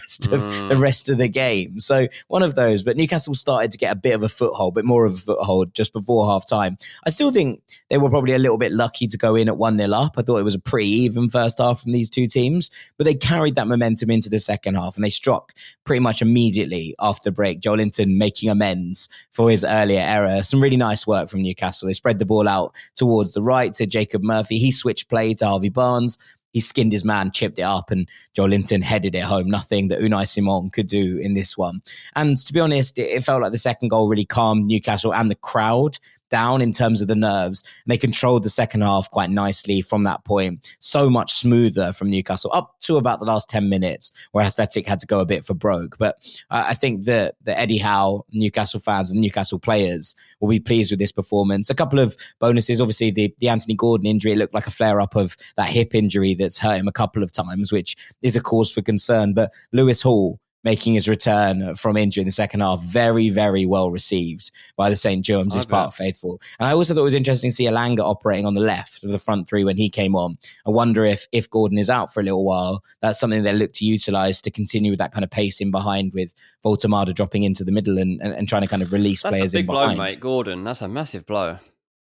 Speaker 2: rest of the game. So one of those, but Newcastle started to get a bit of a foothold, bit more of a foothold just before half time. I still think they were probably a little bit lucky to go in at 1-0 up. I thought it was a pretty even first half from these two teams, but they carried that momentum into the second half and they struck pretty much immediately after the break. Joel Linton making amends for his earlier error. Some really nice work from Newcastle. They spread the ball out towards the right to Jacob Murphy. He switched play to Harvey Barnes. He skinned his man, chipped it up, and Joel Linton headed it home. Nothing that Unai Simon could do in this one. And to be honest, it felt like the second goal really calmed Newcastle and the crowd down in terms of the nerves. And they controlled the second half quite nicely from that point. So much smoother from Newcastle up to about the last 10 minutes where Athletic had to go a bit for broke. But I think that the Eddie Howe, Newcastle fans and Newcastle players will be pleased with this performance. A couple of bonuses. Obviously, the Anthony Gordon injury, it looked like a flare-up of that hip injury that's hurt him a couple of times, which is a cause for concern. But Lewis Hall, making his return from injury in the second half, very, very well received by the St. James's Park faithful. And I also thought it was interesting to see Alanga operating on the left of the front three when he came on. I wonder if Gordon is out for a little while, that's something they look to utilise to continue with that kind of pace in behind, with Voltamada dropping into the middle and trying to kind of release players in behind.
Speaker 3: That's a big blow, mate, Gordon. That's a massive blow.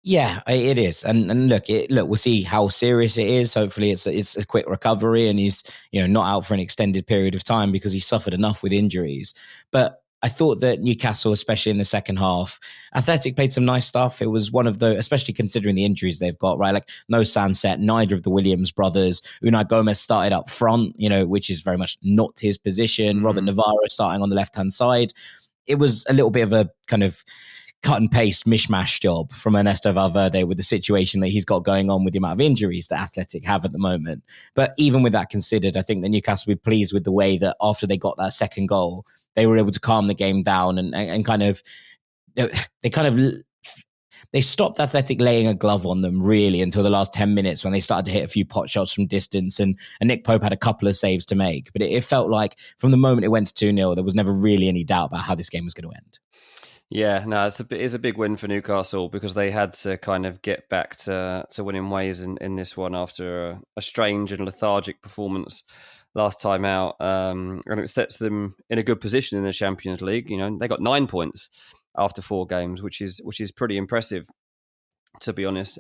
Speaker 2: Yeah, it is, and look, we'll see how serious it is. Hopefully, it's a quick recovery, and he's not out for an extended period of time because he suffered enough with injuries. But I thought that Newcastle, especially in the second half, Athletic played some nice stuff. It was one of the, especially considering the injuries they've got, right? Like no Sanset, neither of the Williams brothers. Unai Gomez started up front, which is very much not his position. Robert Navarro starting on the left-hand side. It was a little bit of a kind of cut and paste mishmash job from Ernesto Valverde with the situation that he's got going on with the amount of injuries that Athletic have at the moment. But even with that considered, I think that Newcastle will be pleased with the way that after they got that second goal, they were able to calm the game down and kind of they stopped Athletic laying a glove on them really until the last 10 minutes when they started to hit a few pot shots from distance and Nick Pope had a couple of saves to make. But it felt like from the moment it went to 2-0, there was never really any doubt about how this game was going to end.
Speaker 3: Yeah, no, it's a big win for Newcastle because they had to kind of get back to winning ways in this one after a strange and lethargic performance last time out. And it sets them in a good position in the Champions League. They got 9 points after 4 games, which is pretty impressive. to be honest.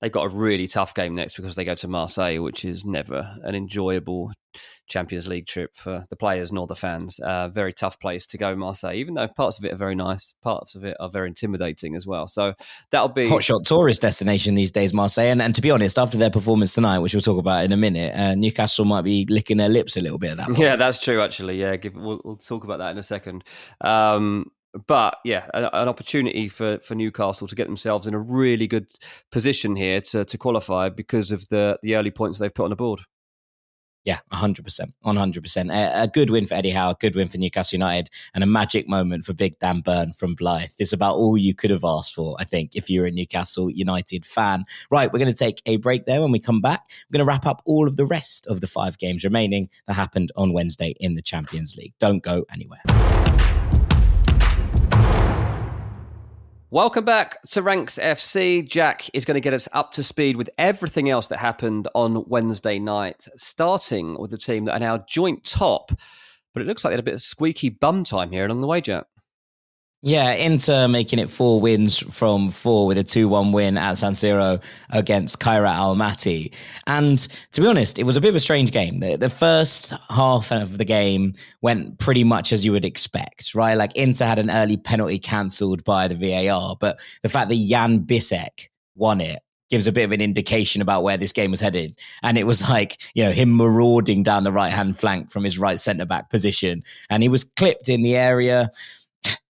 Speaker 3: They've got a really tough game next because they go to Marseille, which is never an enjoyable Champions League trip for the players nor the fans. Very tough place to go, Marseille, even though parts of it are very nice. Parts of it are very intimidating as well. So that'll be...
Speaker 2: Hotshot tourist destination these days, Marseille. And to be honest, after their performance tonight, which we'll talk about in a minute, Newcastle might be licking their lips a little bit at that point.
Speaker 3: Yeah, that's true, actually. Yeah, we'll talk about that in a second. But yeah, an opportunity for Newcastle to get themselves in a really good position here to qualify because of the early points they've put on the board.
Speaker 2: Yeah, 100%. 100%. A good win for Eddie Howe, a good win for Newcastle United, and a magic moment for Big Dan Burn from Blythe. It's about all you could have asked for, I think, if you're a Newcastle United fan. Right, we're going to take a break there. When we come back, we're going to wrap up all of the rest of the 5 games remaining that happened on Wednesday in the Champions League. Don't go anywhere.
Speaker 3: Welcome back to Ranks FC. Jack is going to get us up to speed with everything else that happened on Wednesday night, starting with the team that are now joint top. But it looks like they had a bit of squeaky bum time here along the way, Jack.
Speaker 2: Yeah, Inter making it 4 wins from 4 with a 2-1 win at San Siro against Kairat Almaty. And to be honest, it was a bit of a strange game. The first half of the game went pretty much as you would expect, right? Like Inter had an early penalty cancelled by the VAR, but the fact that Jan Bisek won it gives a bit of an indication about where this game was headed. And it was like, him marauding down the right-hand flank from his right centre-back position. And he was clipped in the area.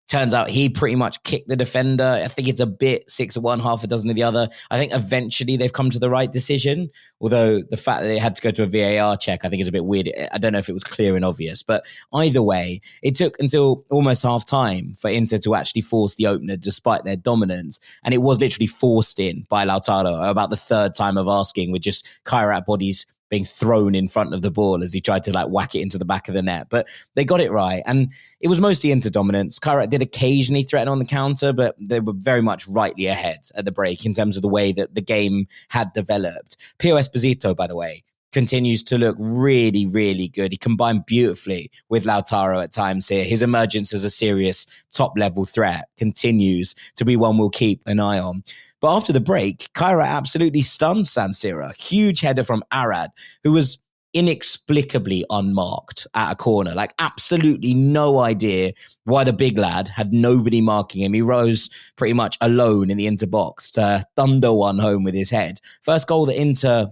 Speaker 2: Turns out he pretty much kicked the defender. I think it's a bit 6 of one, half a dozen of the other. I think eventually they've come to the right decision. Although the fact that they had to go to a VAR check, I think is a bit weird. I don't know if it was clear and obvious. But either way, it took until almost half time for Inter to actually force the opener despite their dominance. And it was literally forced in by Lautaro about the third time of asking, with just Kairat bodies being thrown in front of the ball as he tried to whack it into the back of the net. But they got it right. And it was mostly Inter dominance. Kairat did occasionally threaten on the counter, but they were very much rightly ahead at the break in terms of the way that the game had developed. Pio Esposito, by the way, continues to look really, really good. He combined beautifully with Lautaro at times here. His emergence as a serious top-level threat continues to be one we'll keep an eye on. But after the break, Kairat absolutely stunned San Siro. Huge header from Arad, who was inexplicably unmarked at a corner. Absolutely no idea why the big lad had nobody marking him. He rose pretty much alone in the Inter box to thunder one home with his head. First goal that Inter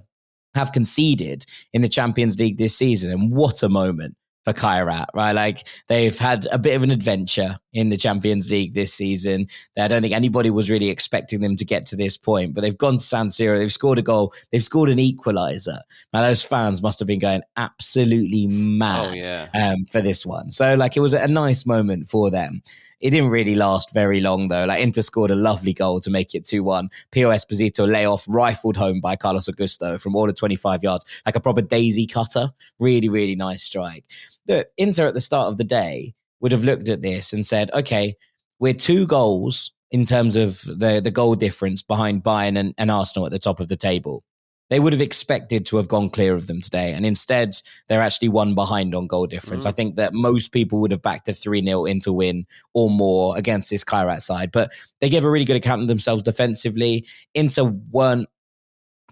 Speaker 2: have conceded in the Champions League this season. And what a moment for Kairat, right? They've had a bit of an adventure in the Champions League this season. I don't think anybody was really expecting them to get to this point, but they've gone to San Siro, they've scored a goal, they've scored an equaliser. Now those fans must have been going absolutely mad for this one. So it was a nice moment for them. It didn't really last very long though. Inter scored a lovely goal to make it 2-1. Pio Esposito layoff rifled home by Carlos Augusto from all of 25 yards, like a proper daisy cutter. Really, really nice strike. The Inter at the start of the day would have looked at this and said, okay, we're 2 goals in terms of the goal difference behind Bayern and Arsenal at the top of the table. They would have expected to have gone clear of them today. And instead, they're actually 1 behind on goal difference. I think that most people would have backed a 3-0 Inter win or more against this Kairat side. But they gave a really good account of themselves defensively. Inter weren't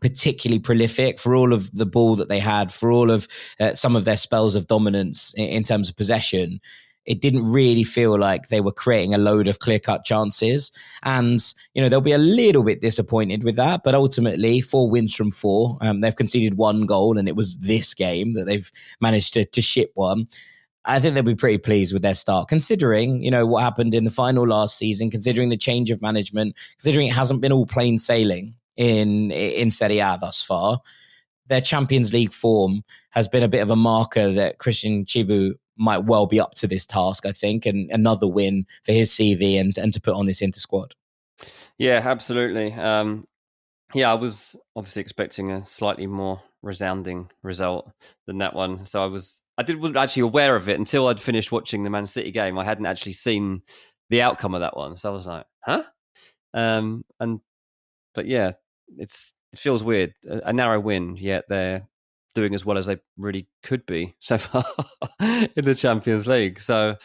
Speaker 2: particularly prolific for all of the ball that they had, for all of some of their spells of dominance in terms of possession. It didn't really feel like they were creating a load of clear-cut chances. And, they'll be a little bit disappointed with that. But ultimately, 4 wins from 4. They've conceded 1 goal, and it was this game that they've managed to ship one. I think they'll be pretty pleased with their start, considering, what happened in the final last season, considering the change of management, considering it hasn't been all plain sailing in Serie A thus far. Their Champions League form has been a bit of a marker that Christian Chivu might well be up to this task, I think, and another win for his CV and to put on this Inter squad.
Speaker 3: Yeah, absolutely. I was obviously expecting a slightly more resounding result than that one. So I wasn't actually aware of it until I'd finished watching the Man City game. I hadn't actually seen the outcome of that one. So I was like, huh? But yeah, it feels weird. A narrow win, yet they're doing as well as they really could be so far in the Champions League. So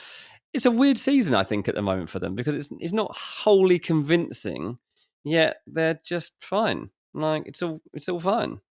Speaker 3: it's a weird season, I think, at the moment for them, because it's not wholly convincing yet they're just fine. Like it's all fine.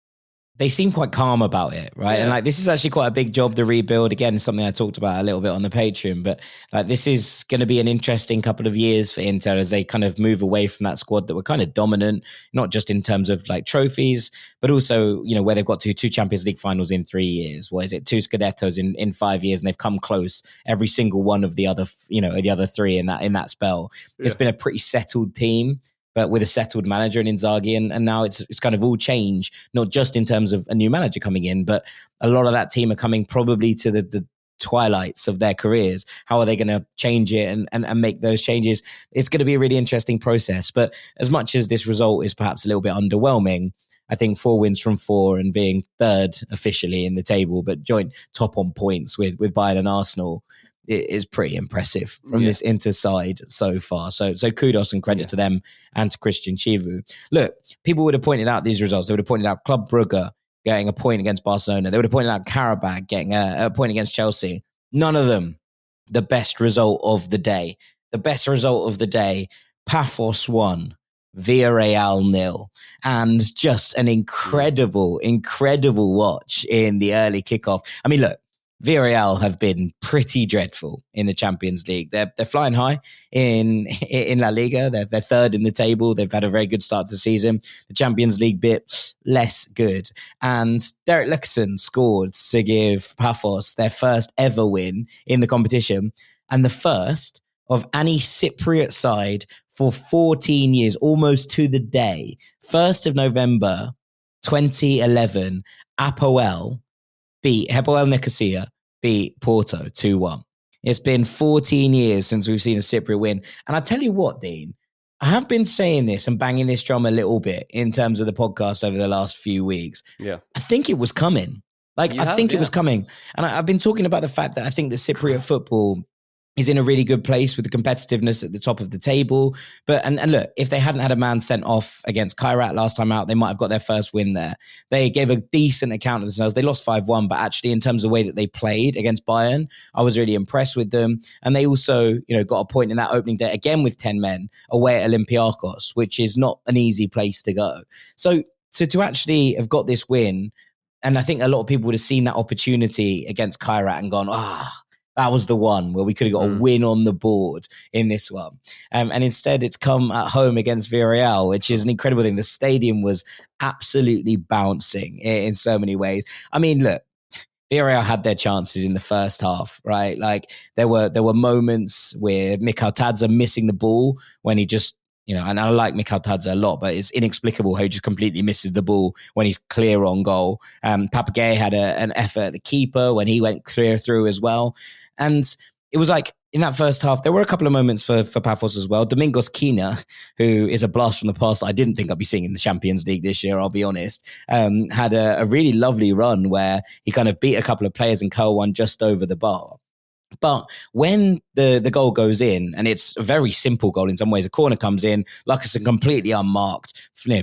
Speaker 2: They seem quite calm about it, right? And
Speaker 3: Yeah.
Speaker 2: like, this is actually quite a big job to rebuild. Again, something I talked about a little bit on the Patreon, but like, this is going to be an interesting couple of years for Inter as they kind of move away from that squad that were kind of dominant, not just in terms of like trophies, but also, you know, where they've got two Champions League finals in 3 years. What is it? 2 Scudettos in 5 years, and they've come close every single one of the other, you know, the other 3 in that spell. Yeah. It's been a pretty settled team, but with a settled manager in Inzaghi, and now it's kind of all change, not just in terms of a new manager coming in, but a lot of that team are coming probably to the twilights of their careers. How are they going to change it and make those changes? It's going to be a really interesting process. But as much as this result is perhaps a little bit underwhelming, I think 4 wins from 4 and being third officially in the table, but joint top on points with Bayern and Arsenal, it is pretty impressive from this Inter side so far. So kudos and credit to them and to Christian Chivu. Look, people would have pointed out these results. They would have pointed out Club Brugge getting a point against Barcelona. They would have pointed out Qarabag getting a point against Chelsea. None of them the best result of the day. The best result of the day, Paphos 1, Villarreal 0. And just an incredible watch in the early kickoff. I mean, look, Villarreal have been pretty dreadful in the Champions League. They're flying high in La Liga. They're third in the table. They've had a very good start to the season. The Champions League bit, less good. And Derek Lucassen scored to give Paphos their first ever win in the competition, and the first of any Cypriot side for 14 years, almost to the day. 1st of November, 2011, Hapoel Nicosia beat Porto 2-1. It's been 14 years since we've seen a Cypriot win. And I tell you what, Dean, I have been saying this and banging this drum a little bit in terms of the podcast over the last few weeks.
Speaker 3: Yeah.
Speaker 2: I think it was coming. It was coming. And I've been talking about the fact that I think the Cypriot football is in a really good place with the competitiveness at the top of the table. But and look, if they hadn't had a man sent off against Kairat last time out, they might have got their first win there. They gave a decent account of themselves. They lost 5-1, but actually in terms of the way that they played against Bayern, I was really impressed with them. And they also, you know, got a point in that opening day, again with 10 men, away at Olympiacos, which is not an easy place to go. So to actually have got this win, and I think a lot of people would have seen that opportunity against Kairat and gone, that was the one where we could have got a win on the board in this one. And instead it's come at home against Villarreal, which is an incredible thing. The stadium was absolutely bouncing in so many ways. I mean, look, Villarreal had their chances in the first half, right? Like there were moments where Mikhail Tadze missing the ball when he just, you know, and I like Mikhail Tadze a lot, but it's inexplicable how he just completely misses the ball when he's clear on goal. Papagay had an effort at the keeper when he went clear through as well. And it was like in that first half, there were a couple of moments for Paphos as well. Domingos Quina, who is a blast from the past, I didn't think I'd be seeing in the Champions League this year, I'll be honest, had a really lovely run where he kind of beat a couple of players and curled one just over the bar. But when the goal goes in, and it's a very simple goal in some ways, a corner comes in, Lucassen completely unmarked,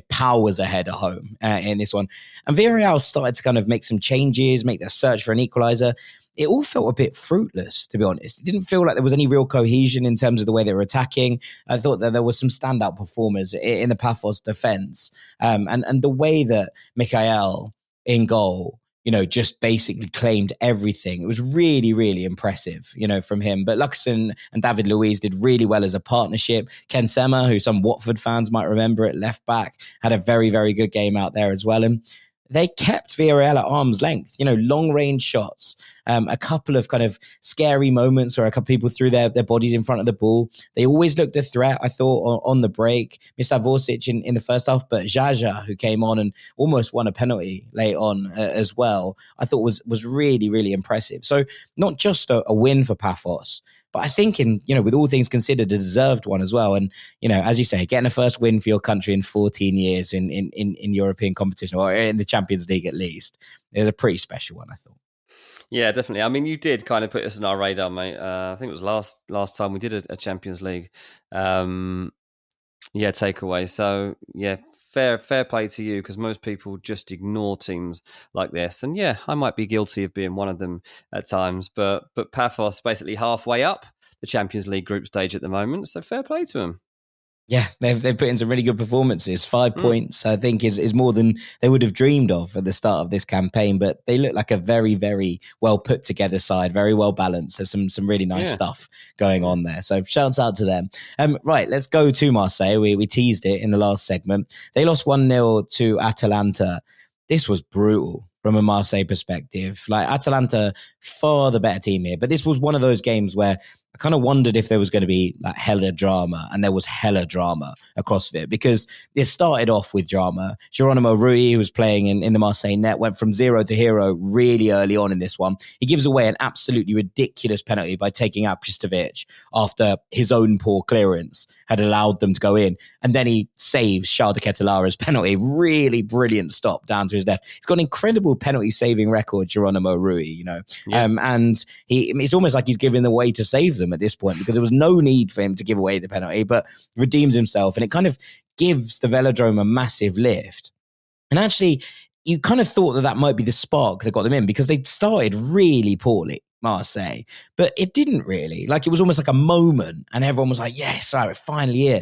Speaker 2: powers ahead at home in this one. And Villarreal started to kind of make some changes, make their search for an equaliser. It all felt a bit fruitless, to be honest. It didn't feel like there was any real cohesion in terms of the way they were attacking. I thought that there was some standout performers in the Paphos defence. And the way that Mikhail in goal, you know, just basically claimed everything. It was really, really impressive, you know, from him. But Lucassen and David Luiz did really well as a partnership. Ken Sema, who some Watford fans might remember at left back, had a very, very good game out there as well. And they kept Villarreal at arm's length, you know, long range shots, a couple of kind of scary moments where a couple of people threw their bodies in front of the ball. They always looked a threat, I thought, on the break. Mr. Vorsic in the first half, but Jaja, who came on and almost won a penalty late on as well, I thought was really, really impressive. So not just a win for Paphos, but I think with all things considered, a deserved one as well. And, you know, as you say, getting a first win for your country in 14 years in European competition, or in the Champions League at least, is a pretty special one, I thought.
Speaker 3: Yeah, definitely. I mean, you did kind of put us on our radar, mate. I think it was last time we did a Champions League takeaway. So, yeah, fair play to you, because most people just ignore teams like this. And yeah, I might be guilty of being one of them at times. But Paphos basically halfway up the Champions League group stage at the moment. So fair play to him.
Speaker 2: Yeah, they've put in some really good performances. 5 points, I think, is more than they would have dreamed of at the start of this campaign. But they look like a very, very well put together side, very well balanced. There's some really nice stuff going on there. So shouts out to them. Right, let's go to Marseille. We teased it in the last segment. They lost 1-0 to Atalanta. This was brutal from a Marseille perspective. Like Atalanta, far the better team here. But this was one of those games where I kind of wondered if there was going to be like hella drama, and there was hella drama across it because it started off with drama. Geronimo Rui, who was playing in the Marseille net, went from 0 to hero really early on in this one. He gives away an absolutely ridiculous penalty by taking out Kristovic after his own poor clearance had allowed them to go in. And then he saves Charles de Ketelara's penalty. Really brilliant stop down to his left. He's got an incredible penalty saving record, Geronimo Rui, you know. Yeah. And it's almost like he's giving the way to save them at this point because there was no need for him to give away the penalty, but redeems himself. And it kind of gives the Velodrome a massive lift. And actually, you kind of thought that might be the spark that got them in because they started really poorly, Marseille, but it didn't really. Like it was almost like a moment and everyone was like, yes, all right, finally here.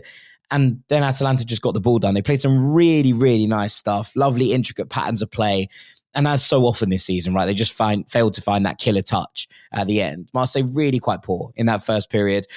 Speaker 2: And then Atalanta just got the ball done. They played some really, really nice stuff, lovely, intricate patterns of play. And as so often this season, right, they just failed to find that killer touch at the end. Marseille really quite poor in that first period.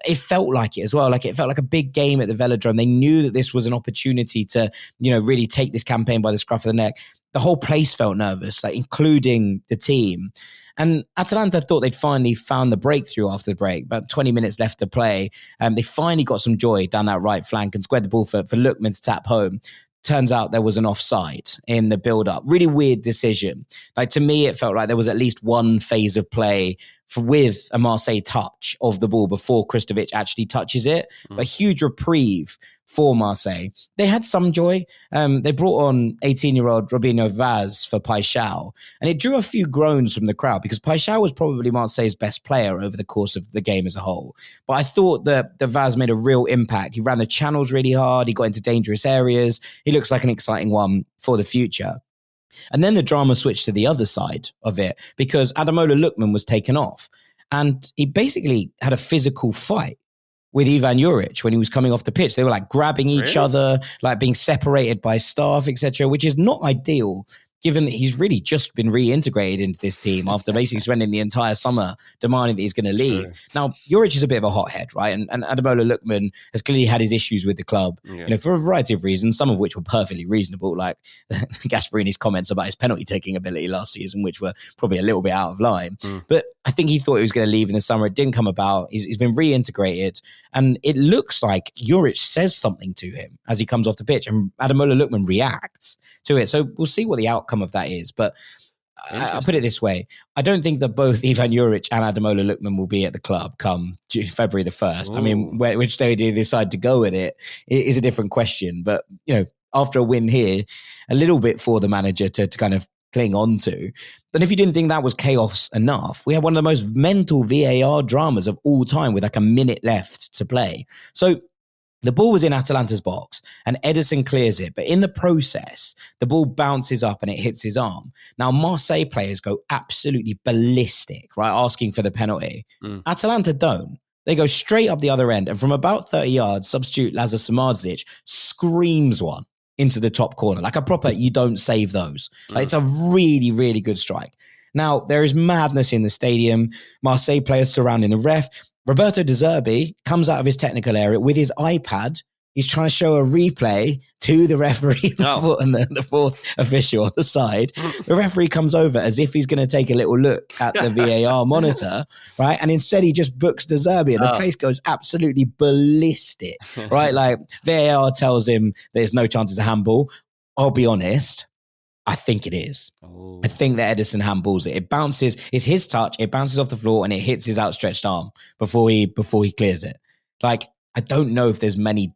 Speaker 2: It felt like it as well. Like it felt like a big game at the Velodrome. They knew that this was an opportunity to, really take this campaign by the scruff of the neck. The whole place felt nervous, like including the team. And Atalanta thought they'd finally found the breakthrough after the break. About 20 minutes left to play. They finally got some joy down that right flank and squared the ball for Lookman to tap home. Turns out there was an offside in the build-up. Really weird decision. Like to me, it felt like there was at least one phase of play with a Marseille touch of the ball before Kristovic actually touches it. A huge reprieve for Marseille. They had some joy. They brought on 18-year-old Robinho Vaz for Paixão, and it drew a few groans from the crowd because Paixão was probably Marseille's best player over the course of the game as a whole. But I thought that the Vaz made a real impact. He ran the channels really hard. He got into dangerous areas. He looks like an exciting one for the future. And then the drama switched to the other side of it because Ademola Lookman was taken off. And he basically had a physical fight with Ivan Juric when he was coming off the pitch. They were like grabbing each other, like being separated by staff, etc., which is not ideal given that he's really just been reintegrated into this team after basically spending the entire summer demanding that he's going to leave. True. Now, Juric is a bit of a hothead, right? And Ademola Lookman has clearly had his issues with the club, for a variety of reasons, some of which were perfectly reasonable, like Gasparini's comments about his penalty-taking ability last season, which were probably a little bit out of line. But I think he thought he was going to leave in the summer. It didn't come about. He's been reintegrated. And it looks like Juric says something to him as he comes off the pitch, and Ademola Lookman reacts to it. So we'll see what the outcome of that is. But I'll put it this way. I don't think that both Ivan Juric and Ademola Lookman will be at the club come February the 1st. Ooh. I mean, which day they decide to go with it is a different question. But, after a win here, a little bit for the manager to kind of cling on to. But if you didn't think that was chaos enough, we had one of the most mental VAR dramas of all time with like a minute left to play. So the ball was in Atalanta's box and Ederson clears it. But in the process, the ball bounces up and it hits his arm. Now, Marseille players go absolutely ballistic, right? Asking for the penalty. Atalanta don't. They go straight up the other end. And from about 30 yards, substitute Lazar Samardzic screams one into the top corner. Like a proper, you don't save those. Like it's a really, really good strike. Now, there is madness in the stadium. Marseille players surrounding the ref. Roberto De Zerbi comes out of his technical area with his iPad. He's trying to show a replay to the referee and the fourth official on the side. The referee comes over as if he's going to take a little look at the VAR monitor, right? And instead he just books De Zerbi and the place goes absolutely ballistic, right? Like VAR tells him there's no chance it's a handball. I'll be honest, I think it is. I think that Ederson handballs it. It bounces, it's his touch, it bounces off the floor and it hits his outstretched arm before he clears it. Like, I don't know if there's many,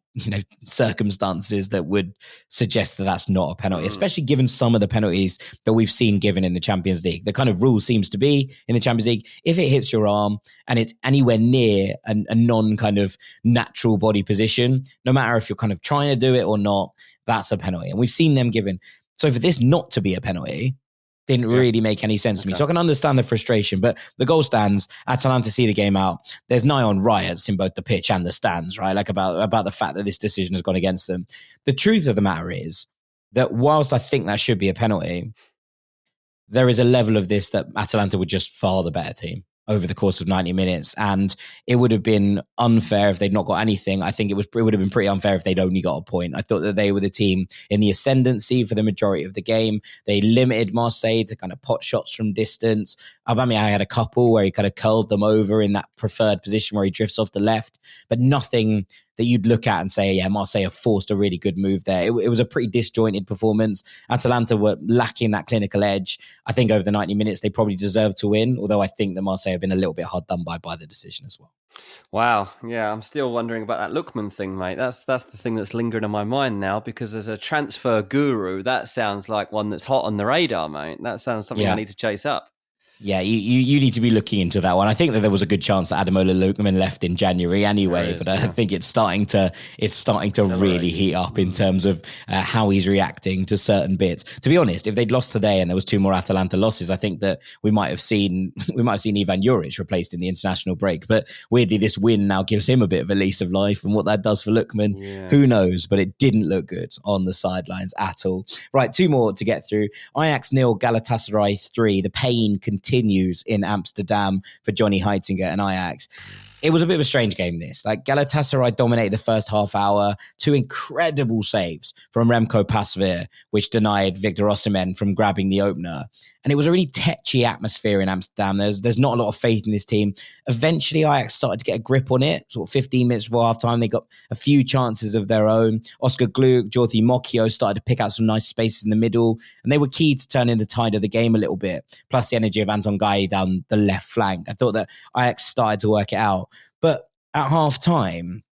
Speaker 2: circumstances that would suggest that that's not a penalty, especially given some of the penalties that we've seen given in the Champions League. The kind of rule seems to be in the Champions League, if it hits your arm and it's anywhere near a non kind of natural body position, no matter if you're kind of trying to do it or not, that's a penalty. And we've seen them given. So for this not to be a penalty, Didn't really make any sense to me. So I can understand the frustration, but the goal stands. Atalanta see the game out. There's nigh on riots in both the pitch and the stands, right? Like about the fact that this decision has gone against them. The truth of the matter is that whilst I think that should be a penalty, there is a level of this that Atalanta were just far the better team over the course of 90 minutes. And it would have been unfair if they'd not got anything. I think it would have been pretty unfair if they'd only got a point. I thought that they were the team in the ascendancy for the majority of the game. They limited Marseille to kind of pot shots from distance. Aubameyang had a couple where he kind of curled them over in that preferred position where he drifts off the left, but nothing that you'd look at and say, yeah, Marseille have forced a really good move there. It was a pretty disjointed performance. Atalanta were lacking that clinical edge. I think over the 90 minutes, they probably deserved to win, although I think that Marseille have been a little bit hard done by the decision as well.
Speaker 3: Wow. Yeah, I'm still wondering about that Lookman thing, mate. That's the thing that's lingering on my mind now, because as a transfer guru, that sounds like one that's hot on the radar, mate. That sounds something I need to chase up.
Speaker 2: Yeah, you need to be looking into that one. I think that there was a good chance that Ademola Lookman left in January anyway, but I think it's starting to really heat up in terms of how he's reacting to certain bits. To be honest, if they'd lost today and there was 2 more Atalanta losses, I think that we might have seen Ivan Juric replaced in the international break. But weirdly, this win now gives him a bit of a lease of life, and what that does for Lookman, who knows? But it didn't look good on the sidelines at all. Right, 2 more to get through. Ajax 0, Galatasaray 3. The pain continues in Amsterdam for Johnny Heitinga and Ajax. It was a bit of a strange game, this. Like, Galatasaray dominated the first half hour. 2 incredible saves from Remco Pasveer, which denied Victor Osimhen from grabbing the opener. And it was a really tetchy atmosphere in Amsterdam. There's not a lot of faith in this team. Eventually, Ajax started to get a grip on it. Sort of 15 minutes before halftime, they got a few chances of their own. Oscar Gluck, Jordi Mokio started to pick out some nice spaces in the middle, and they were key to turning the tide of the game a little bit. Plus the energy of Anton Gai down the left flank. I thought that Ajax started to work it out. But at halftime,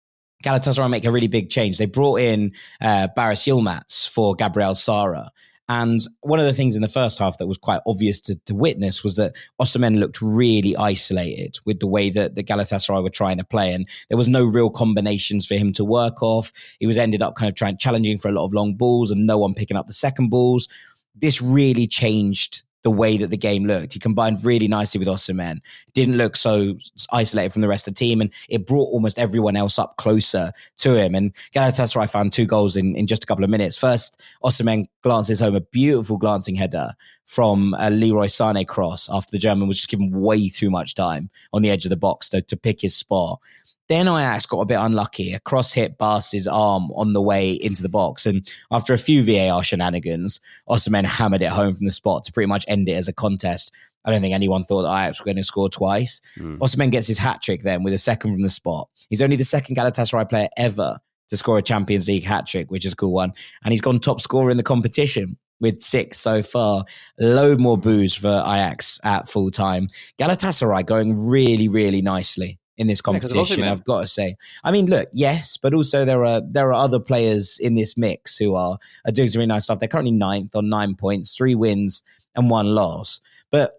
Speaker 2: Galatasaray make a really big change. They brought in Baris Yilmaz for Gabriel Sara. And one of the things in the first half that was quite obvious to witness was that Osimhen looked really isolated with the way that the Galatasaray were trying to play. And there was no real combinations for him to work off. He was ended up kind of challenging for a lot of long balls and no one picking up the second balls. This really changed the way that the game looked. He combined really nicely with Osimhen. Didn't look so isolated from the rest of the team, and it brought almost everyone else up closer to him. And Galatasaray found 2 goals in just a couple of minutes. First, Osimhen glances home a beautiful glancing header from a Leroy Sané cross after the German was just given way too much time on the edge of the box to pick his spot. Then Ajax got a bit unlucky. A cross hit Barca's arm on the way into the box. And after a few VAR shenanigans, Osimhen hammered it home from the spot to pretty much end it as a contest. I don't think anyone thought that Ajax were going to score twice. Osimhen gets his hat-trick then with a second from the spot. He's only the second Galatasaray player ever to score a Champions League hat-trick, which is a cool one. And he's gone top scorer in the competition with 6 so far. A load more boos for Ajax at full time. Galatasaray going really, really nicely in this competition, I've got to say. I mean, look, yes, but also there are other players in this mix who are doing some really nice stuff. They're currently 9th on 9 points, 3 wins and 1 loss. But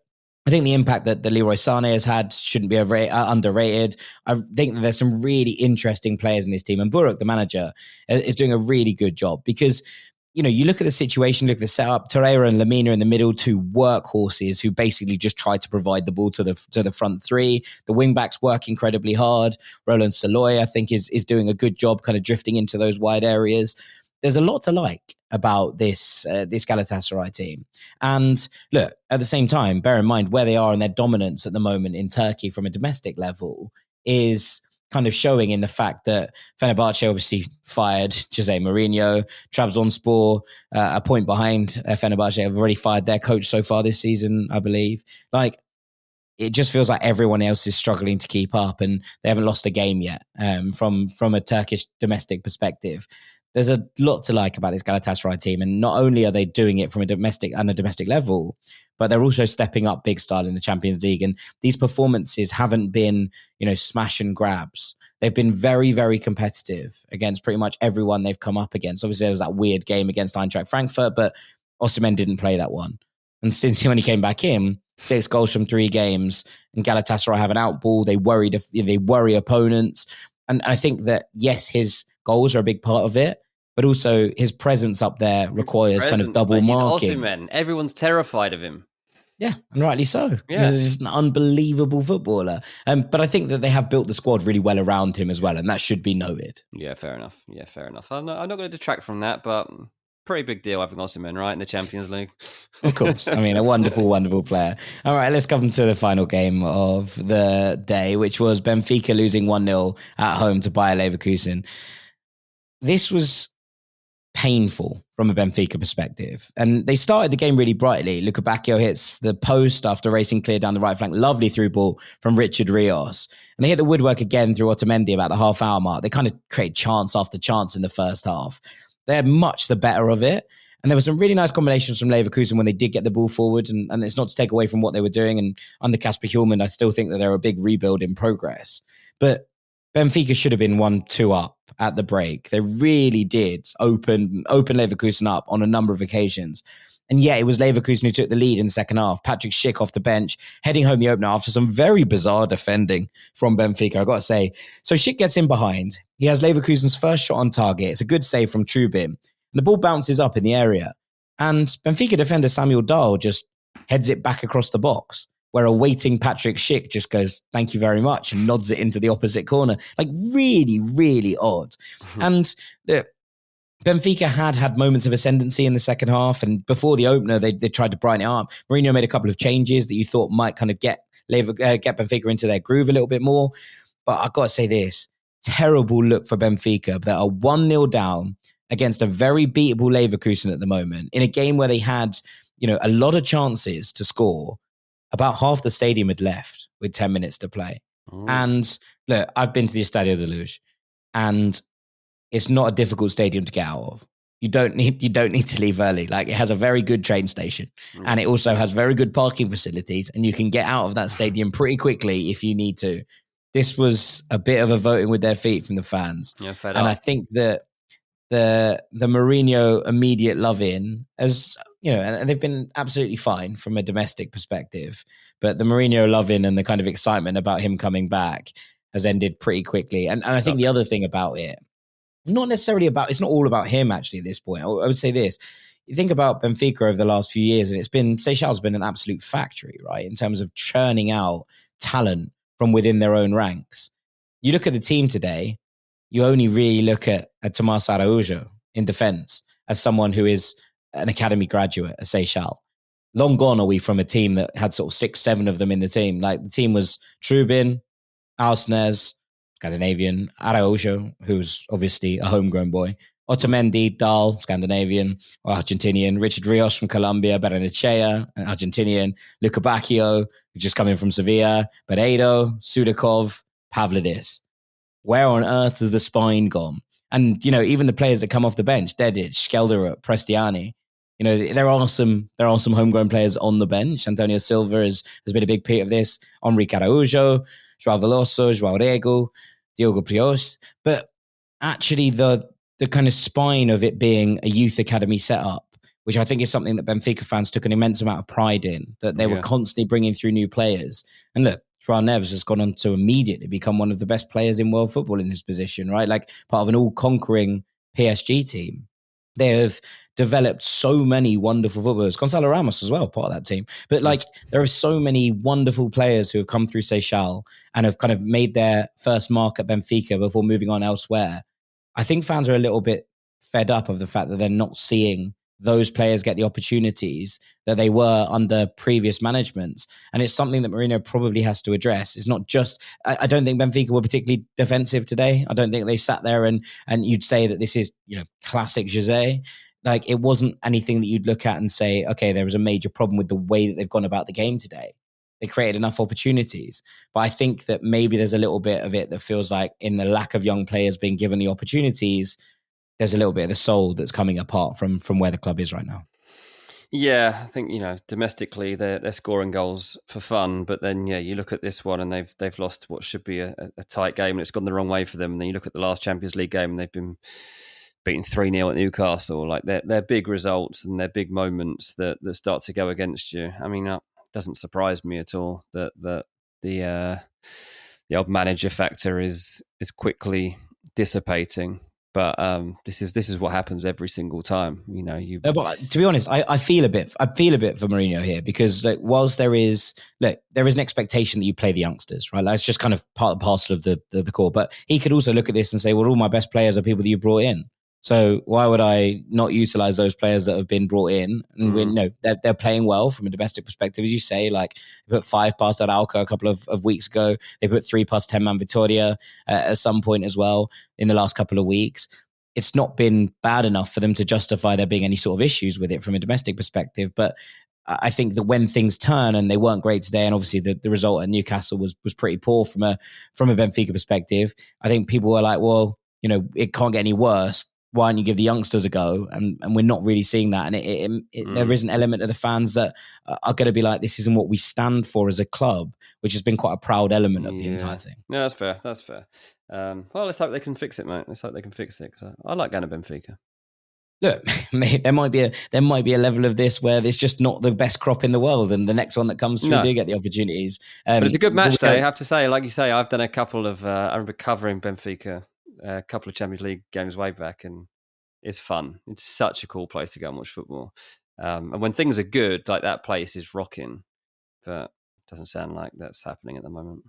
Speaker 2: I think the impact that the Leroy Sané has had shouldn't be underrated. I think that there's some really interesting players in this team, and Burak, the manager, is doing a really good job because, you know, you look at the situation, look at the setup. Torreira and Lamina in the middle, 2 workhorses who basically just try to provide the ball to the front 3. The wing backs work incredibly hard. Roland Saloy, I think, is doing a good job kind of drifting into those wide areas. There's a lot to like about this Galatasaray team. And look, at the same time, bear in mind where they are in their dominance at the moment in Turkey from a domestic level is kind of showing in the fact that Fenerbahce obviously fired Jose Mourinho. Trabzonspor, a point behind Fenerbahce, have already fired their coach so far this season, I believe. Like, it just feels like everyone else is struggling to keep up, and they haven't lost a game yet from a Turkish domestic perspective. There's a lot to like about this Galatasaray team, and not only are they doing it from a domestic level, but they're also stepping up big style in the Champions League. And these performances haven't been, you know, smash and grabs. They've been very, very competitive against pretty much everyone they've come up against. Obviously, there was that weird game against Eintracht Frankfurt, but Osimhen didn't play that one. And since when he came back in, 6 goals from 3 games, and Galatasaray have an outball. They worry opponents. And I think that, yes, his goals are a big part of it, but also his presence up there requires kind of double marking.
Speaker 3: He's Osimhen. Everyone's terrified of him.
Speaker 2: Yeah, and rightly so.
Speaker 3: Yeah.
Speaker 2: He's just an unbelievable footballer. But I think that they have built the squad really well around him as well, and that should be noted.
Speaker 3: Yeah, fair enough. I'm not going to detract from that, but pretty big deal having Osimhen, right, in the Champions League.
Speaker 2: Of course. I mean, a wonderful, wonderful player. All right, let's come to the final game of the day, which was Benfica losing 1-0 at home to Bayer Leverkusen. This was painful from a Benfica perspective. And they started the game really brightly. Luca Bacchio hits the post after racing clear down the right flank. Lovely through ball from Richard Rios. And they hit the woodwork again through Otamendi about the half-hour mark. They kind of created chance after chance in the first half. They had much the better of it. And there were some really nice combinations from Leverkusen when they did get the ball forward. And it's not to take away from what they were doing. And under Kasper Hjulmand, I still think that they're a big rebuild in progress. But Benfica should have been 1-2 up at the break. They really did open Leverkusen up on a number of occasions. And yeah, it was Leverkusen who took the lead in the second half. Patrick Schick off the bench, heading home the opener after some very bizarre defending from Benfica, I've got to say. So Schick gets in behind. He has Leverkusen's first shot on target. It's a good save from Trubin. And the ball bounces up in the area. And Benfica defender Samuel Dahl just heads it back across the box, where a waiting Patrick Schick just goes, thank you very much, and nods it into the opposite corner. Like, really, really odd. And Benfica had moments of ascendancy in the second half, and before the opener, they tried to brighten it up. Mourinho made a couple of changes that you thought might kind of get Benfica into their groove a little bit more. But I've got to say this, terrible look for Benfica that are 1-0 down against a very beatable Leverkusen at the moment, in a game where they had, a lot of chances to score. About half the stadium had left with 10 minutes to play. Oh. And look, I've been to the Estadio de Luz, and it's not a difficult stadium to get out of. You don't need to leave early. Like, it has a very good train station, and it also has very good parking facilities, and you can get out of that stadium pretty quickly if you need to. This was a bit of a voting with their feet from the fans.
Speaker 3: Yeah, fed
Speaker 2: and
Speaker 3: up.
Speaker 2: I think that the Mourinho immediate love-in, as and they've been absolutely fine from a domestic perspective, but the Mourinho love-in and the kind of excitement about him coming back has ended pretty quickly. And I think the other thing about it, it's not all about him actually at this point. I would say this. You think about Benfica over the last few years, and Seychel's been an absolute factory, right, in terms of churning out talent from within their own ranks. You look at the team today, you only really look at Tomás Araújo in defense as someone who is an academy graduate at Seychelles. Long gone are we from a team that had sort of 6-7 of them in the team. Like, the team was Trubin, Alsnes, Scandinavian, Araújo, who's obviously a homegrown boy, Otamendi, Dahl, Scandinavian or Argentinian, Richard Rios from Colombia, Berenechea, Argentinian, Luca Bacchio, just coming from Sevilla, Beredo, Sudakov, Pavlidis. Where on earth has the spine gone? And, even the players that come off the bench, Dedic, Skelderup, Prestiani, there are some homegrown players on the bench. Antonio Silva has been a big part of this. Henrique Araújo, João Veloso, João Rego, Diogo Prios. But actually the kind of spine of it being a youth academy setup, which I think is something that Benfica fans took an immense amount of pride in, that they were constantly bringing through new players. And look, João Neves has gone on to immediately become one of the best players in world football in his position, right? Like, part of an all-conquering PSG team. They have developed so many wonderful footballers. Gonzalo Ramos as well, part of that team. But there are so many wonderful players who have come through Seychelles and have kind of made their first mark at Benfica before moving on elsewhere. I think fans are a little bit fed up of the fact that they're not seeing those players get the opportunities that they were under previous managements. And it's something that Mourinho probably has to address. It's not just, I don't think Benfica were particularly defensive today. I don't think they sat there and you'd say that this is, classic Jose. Like, it wasn't anything that you'd look at and say, okay, there was a major problem with the way that they've gone about the game today. They created enough opportunities. But I think that maybe there's a little bit of it that feels like, in the lack of young players being given the opportunities, there's a little bit of the soul that's coming apart from where the club is right now.
Speaker 3: Yeah, I think, domestically they're scoring goals for fun, but then you look at this one and they've lost what should be a tight game, and it's gone the wrong way for them. And then you look at the last Champions League game and they've been beaten 3-0 at Newcastle. Like, they're big results and they're big moments that start to go against you. I mean, it doesn't surprise me at all that the old manager factor is quickly dissipating. But this is what happens every single time.
Speaker 2: No, but to be honest, I feel a bit for Mourinho here, because whilst there is an expectation that you play the youngsters, right? That's just kind of part and parcel of the core. But he could also look at this and say, well, all my best players are people that you brought in. So why would I not utilize those players that have been brought in? And they're playing well from a domestic perspective, as you say. Like, they put 5 past Arauca a couple of weeks ago. They put 3 past 10-man Vitoria at some point as well in the last couple of weeks. It's not been bad enough for them to justify there being any sort of issues with it from a domestic perspective. But I think that when things turn, and they weren't great today, and obviously the result at Newcastle was pretty poor from a Benfica perspective, I think people were like, well, it can't get any worse. Why don't you give the youngsters a go? And we're not really seeing that. And there is an element of the fans that are going to be like, this isn't what we stand for as a club, which has been quite a proud element of the entire thing.
Speaker 3: No, that's fair. That's fair. Well, let's hope they can fix it, mate. Let's hope they can fix it, because I like going to Benfica.
Speaker 2: Look, there might be a level of this where it's just not the best crop in the world, and the next one that comes through do get the opportunities.
Speaker 3: But it's a good match day, I have to say. Like you say, I've done a couple of, I remember covering Benfica, a couple of Champions League games way back, and it's fun. It's such a cool place to go and watch football. And when things are good, like, that place is rocking. But it doesn't sound like that's happening at the moment.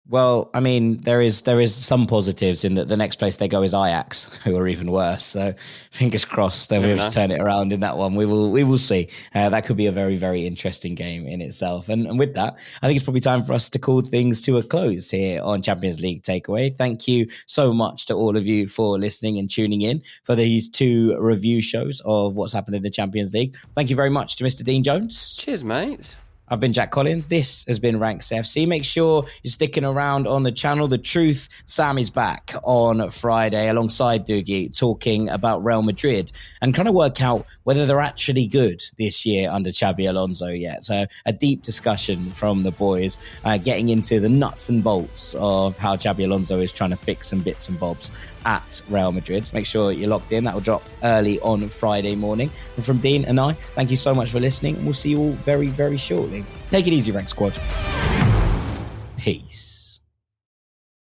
Speaker 2: Well, I mean, there is some positives in that the next place they go is Ajax, who are even worse. So fingers crossed they'll be able to turn it around in that one. We will see. That could be a very, very interesting game in itself. And with that, I think it's probably time for us to call things to a close here on Champions League Takeaway. Thank you so much to all of you for listening and tuning in for these 2 review shows of what's happened in the Champions League. Thank you very much to Mr. Dean Jones.
Speaker 3: Cheers, mate.
Speaker 2: I've been Jack Collins. This has been Ranks FC. Make sure you're sticking around on the channel. The Truth, Sam is back on Friday alongside Doogie, talking about Real Madrid and trying to work out whether they're actually good this year under Xabi Alonso yet. So a deep discussion from the boys, getting into the nuts and bolts of how Xabi Alonso is trying to fix some bits and bobs at Real Madrid. So make sure you're locked in. That will drop early on Friday morning. And from Dean and I, thank you so much for listening, and we'll see you all very, very shortly. Take it easy, Rank Squad. Peace.